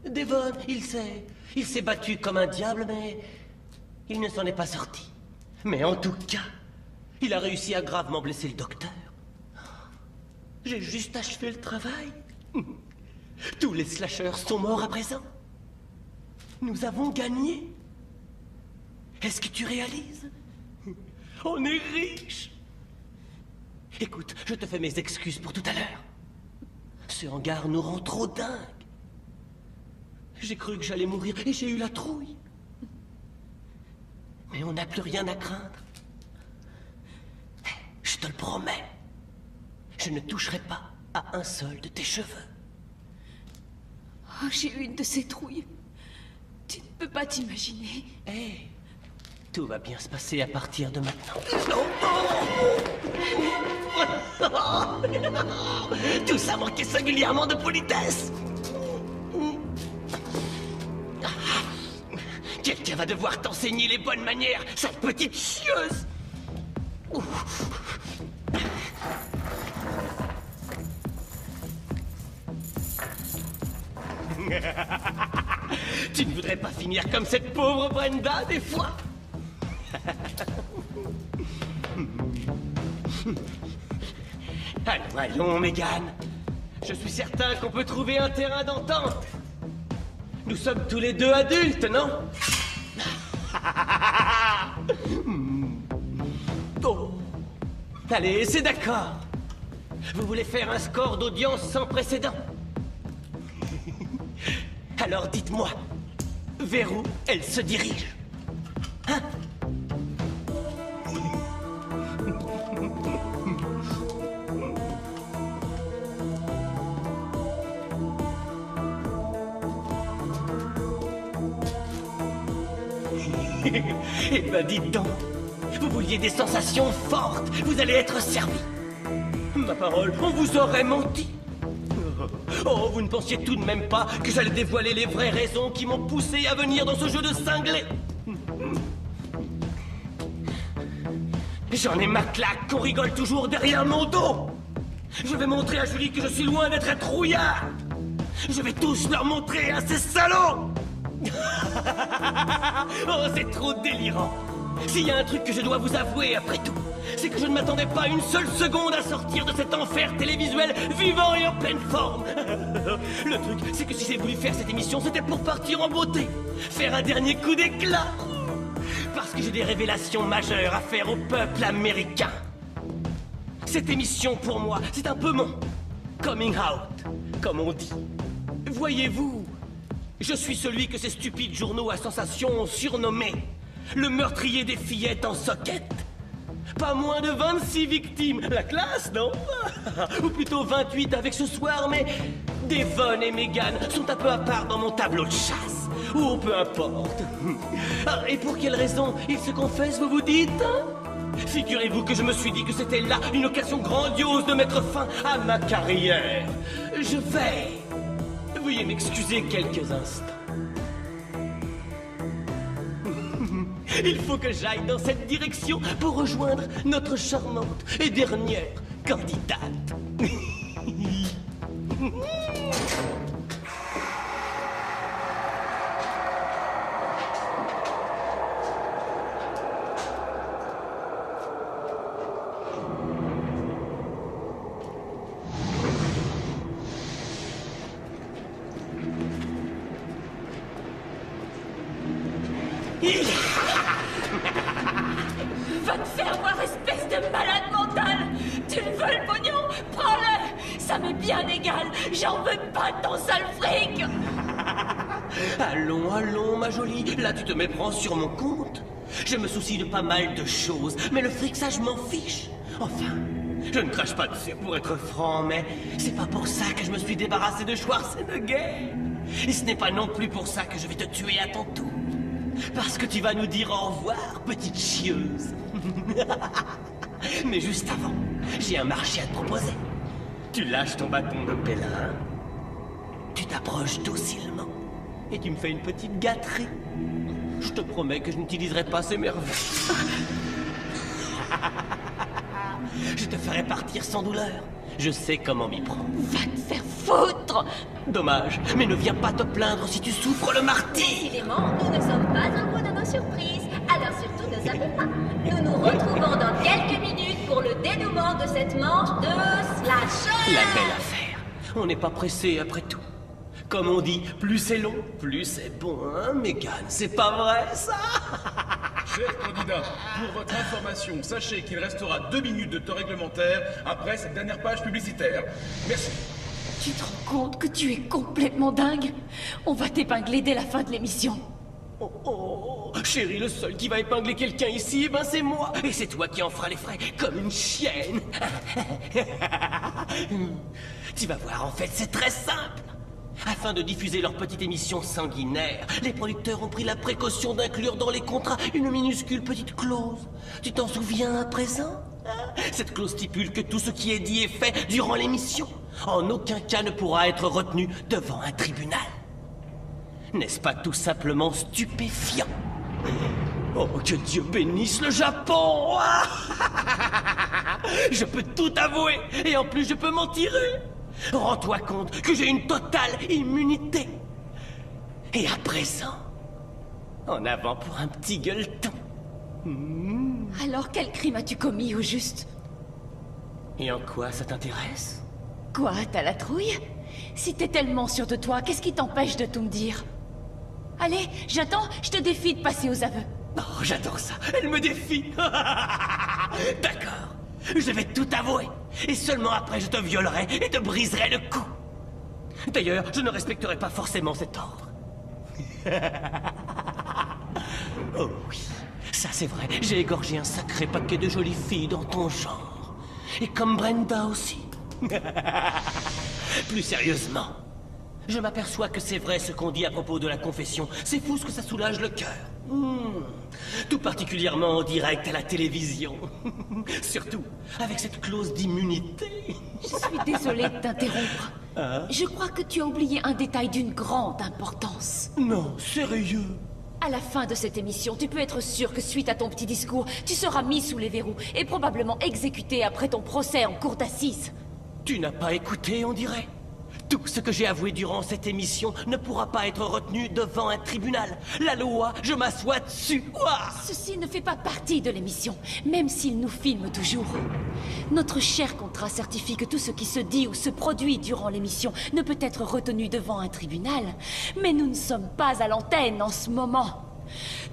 Devon, il s'est battu comme un diable, mais il ne s'en est pas sorti. Mais en tout cas, il a réussi à gravement blesser le docteur. J'ai juste achevé le travail. Tous les slashers sont morts à présent. Nous avons gagné. Est-ce que tu réalises? On est riches. Écoute, je te fais mes excuses pour tout à l'heure. Ce hangar nous rend trop dingues. J'ai cru que j'allais mourir et j'ai eu la trouille. Mais on n'a plus rien à craindre. Je te le promets. Je ne toucherai pas à un seul de tes cheveux. Oh, j'ai eu une de ces trouilles. Tu ne peux pas t'imaginer. Hé, tout va bien se passer à partir de maintenant. Tout ça manquait singulièrement de politesse. Quelqu'un va devoir t'enseigner les bonnes manières, sale petite chieuse. Tu ne voudrais pas finir comme cette pauvre Brenda, des fois? Allons, allons, Megan. Je suis certain qu'on peut trouver un terrain d'entente. Nous sommes tous les deux adultes, non? Oh. Allez, c'est d'accord. Vous voulez faire un score d'audience sans précédent? Alors dites-moi, vers où elle se dirige? Hein? Eh ben dites donc, vous vouliez des sensations fortes, vous allez être servi. Ma parole, on vous aurait menti. Oh, vous ne pensiez tout de même pas que j'allais dévoiler les vraies raisons qui m'ont poussé à venir dans ce jeu de cinglé. J'en ai ma claque qu'on rigole toujours derrière mon dos. Je vais montrer à Julie que je suis loin d'être un trouillard. Je vais tous leur montrer à ces salauds. Oh, c'est trop délirant. S'il y a un truc que je dois vous avouer après tout, c'est que je ne m'attendais pas une seule seconde à sortir de cet enfer télévisuel vivant et en pleine forme. Le truc, c'est que si j'ai voulu faire cette émission, c'était pour partir en beauté, faire un dernier coup d'éclat. Parce que j'ai des révélations majeures à faire au peuple américain. Cette émission, pour moi, c'est un peu mon coming out, comme on dit. Voyez-vous, je suis celui que ces stupides journaux à sensation ont surnommé le meurtrier des fillettes en soquette. Pas moins de 26 victimes. La classe, non? Ou plutôt 28 avec ce soir, mais Devon et Megan sont un peu à part dans mon tableau de chasse. Ou peu importe. Et pour quelle raison ils se confessent, vous vous dites? Figurez-vous que je me suis dit que c'était là une occasion grandiose de mettre fin à ma carrière. Je vais... Veuillez m'excuser quelques instants. Il faut que j'aille dans cette direction pour rejoindre notre charmante et dernière candidate. Va te faire voir, espèce de malade mental! Tu le veux le pognon? Prends-le! Ça m'est bien égal! J'en veux pas de ton sale fric! Allons, allons, ma jolie, là tu te méprends sur mon compte. Je me soucie de pas mal de choses, mais le fric, ça je m'en fiche. Enfin, je ne crache pas dessus pour être franc, mais c'est pas pour ça que je me suis débarrassé de Schwarzenegger. Et ce n'est pas non plus pour ça que je vais te tuer à ton tour. Parce que tu vas nous dire au revoir, petite chieuse. Mais juste avant, j'ai un marché à te proposer. Tu lâches ton bâton de pèlerin, tu t'approches docilement, et tu me fais une petite gâterie. Je te promets que je n'utiliserai pas ces merveilles. Je te ferai partir sans douleur. Je sais comment m'y prendre. Va te faire foutre! Dommage, mais ne viens pas te plaindre si tu souffres le martyre. Décidément, nous ne sommes pas au bout de nos surprises. Alors surtout ne zappez pas. Nous nous retrouvons dans quelques minutes pour le dénouement de cette manche de slasher. La belle affaire. On n'est pas pressé après tout. Comme on dit, plus c'est long, plus c'est bon, hein, Megan? C'est pas vrai, ça? Chers candidats, pour votre information, sachez qu'il restera 2 minutes de temps réglementaire après cette dernière page publicitaire. Merci. Tu te rends compte que tu es complètement dingue? On va t'épingler dès la fin de l'émission. Oh, oh, chérie, le seul qui va épingler quelqu'un ici, ben c'est moi. Et c'est toi qui en feras les frais, comme une chienne. Tu vas voir, en fait, c'est très simple. Afin de diffuser leur petite émission sanguinaire, les producteurs ont pris la précaution d'inclure dans les contrats une minuscule petite clause. Tu t'en souviens à présent? Cette clause stipule que tout ce qui est dit et fait durant l'émission, en aucun cas ne pourra être retenu devant un tribunal. N'est-ce pas tout simplement stupéfiant? Oh, que Dieu bénisse le Japon! Je peux tout avouer, et en plus je peux m'en tirer. Rends-toi compte que j'ai une totale immunité. Et à présent, en avant pour un petit gueuleton. Alors quel crime as-tu commis au juste? Et en quoi ça t'intéresse? Quoi, t'as la trouille? Si t'es tellement sûr de toi, qu'est-ce qui t'empêche de tout me dire? Allez, j'attends, je te défie de passer aux aveux. Oh, j'adore ça, elle me défie. D'accord, je vais tout avouer. Et seulement après je te violerai et te briserai le cou. D'ailleurs, je ne respecterai pas forcément cet ordre. Oh oui, ça c'est vrai, j'ai égorgé un sacré paquet de jolies filles dans ton genre. Et comme Brenda aussi. Plus sérieusement, je m'aperçois que c'est vrai ce qu'on dit à propos de la confession. C'est fou ce que ça soulage le cœur. Tout particulièrement en direct à la télévision. Surtout avec cette clause d'immunité. Je suis désolée de t'interrompre. Je crois que tu as oublié un détail d'une grande importance. Non, sérieux? À la fin de cette émission, tu peux être sûr que suite à ton petit discours, tu seras mis sous les verrous et probablement exécuté après ton procès en cour d'assises. Tu n'as pas écouté, on dirait? Tout ce que j'ai avoué durant cette émission ne pourra pas être retenu devant un tribunal. La loi, je m'assois dessus. Ouah! Ceci ne fait pas partie de l'émission, même s'il nous filme toujours. Notre cher contrat certifie que tout ce qui se dit ou se produit durant l'émission ne peut être retenu devant un tribunal. Mais nous ne sommes pas à l'antenne en ce moment.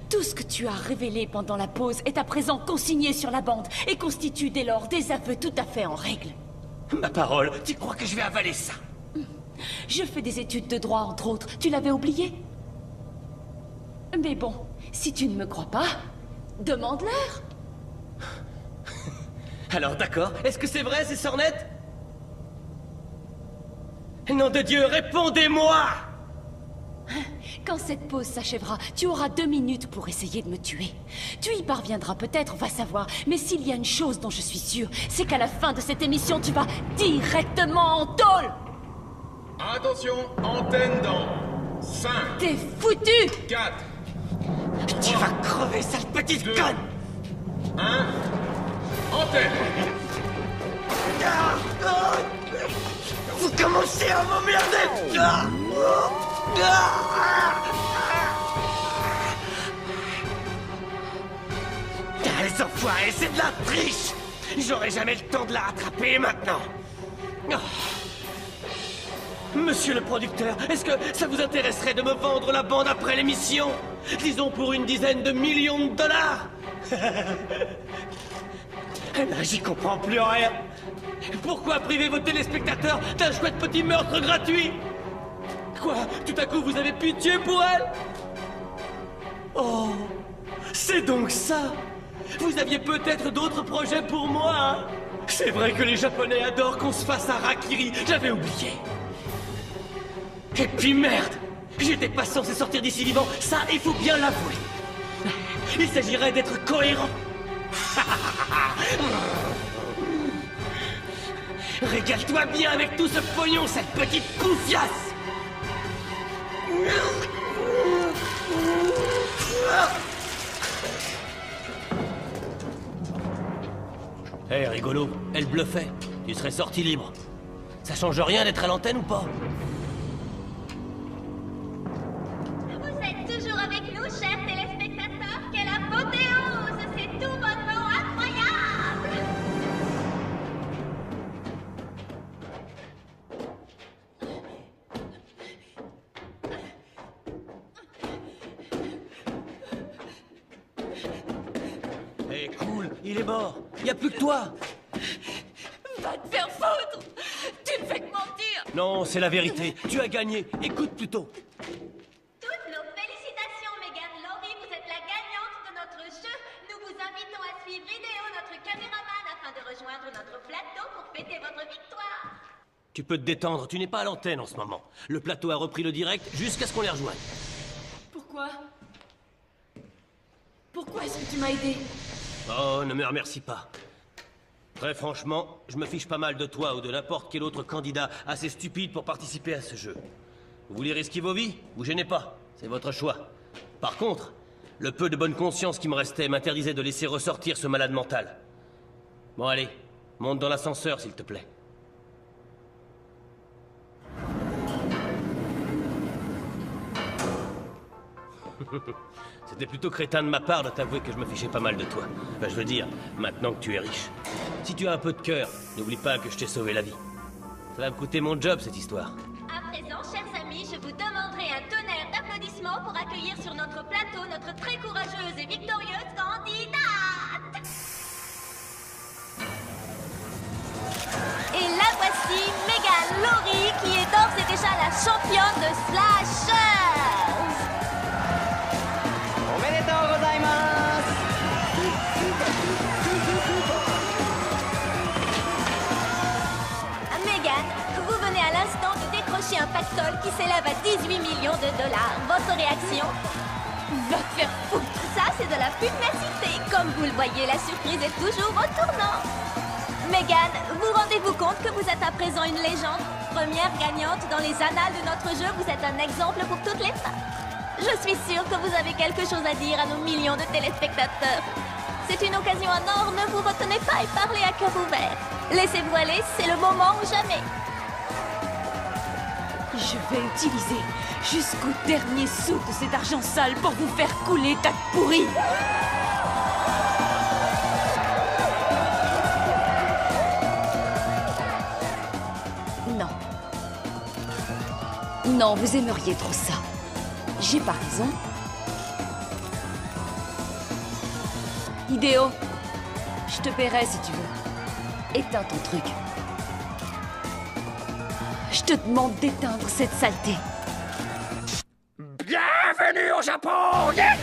Tout ce que tu as révélé pendant la pause est à présent consigné sur la bande et constitue dès lors des aveux tout à fait en règle. Ma parole, tu crois que je vais avaler ça? Je fais des études de droit, entre autres. Tu l'avais oublié? Mais bon, si tu ne me crois pas, demande-leur. Alors d'accord, est-ce que c'est vrai, ces sornettes? Nom de Dieu, répondez-moi! Quand cette pause s'achèvera, tu auras 2 minutes pour essayer de me tuer. Tu y parviendras peut-être, va savoir. Mais s'il y a une chose dont je suis sûre, c'est qu'à la fin de cette émission, tu vas directement en tôle! Attention, antenne dans 5. T'es foutu! 4. Tu vas crever, sale petite conne! 1. Antenne. Vous commencez à m'emmerder! Les enfoirés, c'est de la triche! J'aurai jamais le temps de la rattraper maintenant! Monsieur le producteur, est-ce que ça vous intéresserait de me vendre la bande après l'émission? Disons pour une dizaine de millions de dollars. Là, j'y comprends plus rien. Pourquoi priver vos téléspectateurs d'un chouette petit meurtre gratuit? Quoi? Tout à coup, vous avez pitié pour elle? Oh, c'est donc ça? Vous aviez peut-être d'autres projets pour moi, hein? C'est vrai que les Japonais adorent qu'on se fasse un harakiri, j'avais oublié. Et puis merde, j'étais pas censé sortir d'ici vivant, ça il faut bien l'avouer. Il s'agirait d'être cohérent. Régale-toi bien avec tout ce pognon, cette petite poufiasse. Hé, rigolo, elle bluffait. Tu serais sorti libre. Ça change rien d'être à l'antenne ou pas? Vous êtes toujours avec nous, chers téléspectateurs. Quelle apothéose! C'est tout bonnement incroyable! Hé, cool, il est mort. Y a plus que toi. Va te faire foutre! Tu ne fais que mentir! Non, c'est la vérité. Tu as gagné. Écoute plutôt. Toutes nos félicitations, Megan Laurie. Vous êtes la gagnante de notre jeu. Nous vous invitons à suivre Hideo, notre caméraman, afin de rejoindre notre plateau pour fêter votre victoire. Tu peux te détendre, tu n'es pas à l'antenne en ce moment. Le plateau a repris le direct jusqu'à ce qu'on les rejoigne. Pourquoi? Pourquoi est-ce que tu m'as aidé? Oh, ne me remercie pas. Très franchement, je me fiche pas mal de toi ou de n'importe quel autre candidat assez stupide pour participer à ce jeu. Vous voulez risquer vos vies? Vous gênez pas, c'est votre choix. Par contre, le peu de bonne conscience qui me restait m'interdisait de laisser ressortir ce malade mental. Bon allez, monte dans l'ascenseur s'il te plaît. C'était plutôt crétin de ma part de t'avouer que je me fichais pas mal de toi. Enfin, je veux dire, maintenant que tu es riche. Si tu as un peu de cœur, n'oublie pas que je t'ai sauvé la vie. Ça va me coûter mon job, cette histoire. À présent, chers amis, je vous demanderai un tonnerre d'applaudissements pour accueillir sur notre plateau notre très courageuse et victorieuse candidate. Et la voici, Megan Laurie, qui est d'ores et déjà la championne de Slashers. Omedetou gozaimasu. Megan, vous venez à l'instant de décrocher un pactole qui s'élève à 18 millions de dollars. Votre réaction? Va te faire foutre. Ça, c'est de la pugnacité. Comme vous le voyez, la surprise est toujours au tournant. Megan, vous rendez-vous compte que vous êtes à présent une légende? Première gagnante dans les annales de notre jeu, vous êtes un exemple pour toutes les femmes. Je suis sûre que vous avez quelque chose à dire à nos millions de téléspectateurs. C'est une occasion en or, ne vous retenez pas et parlez à cœur ouvert. Laissez-vous aller, c'est le moment ou jamais. Je vais utiliser jusqu'au dernier sou de cet argent sale pour vous faire couler, tas de pourris. Non. Non, vous aimeriez trop ça. J'ai pas raison. Idéo, je te paierai si tu veux. Éteins ton truc. Je te demande d'éteindre cette saleté. Bienvenue au Japon! Yeah!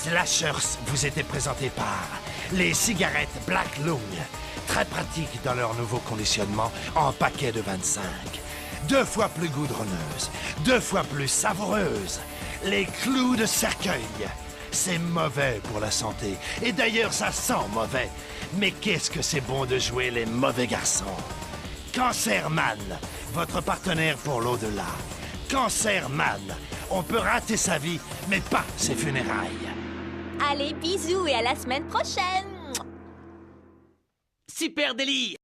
Slashers vous était présenté par les cigarettes Black Lung, très pratiques dans leur nouveau conditionnement en paquet de 25. 2 fois plus goudronneuses, 2 fois plus savoureuses. Les clous de cercueil. C'est mauvais pour la santé. Et d'ailleurs, ça sent mauvais. Mais qu'est-ce que c'est bon de jouer les mauvais garçons. Cancerman, votre partenaire pour l'au-delà. Cancerman, on peut rater sa vie, mais pas ses funérailles. Allez, bisous et à la semaine prochaine. Super délire!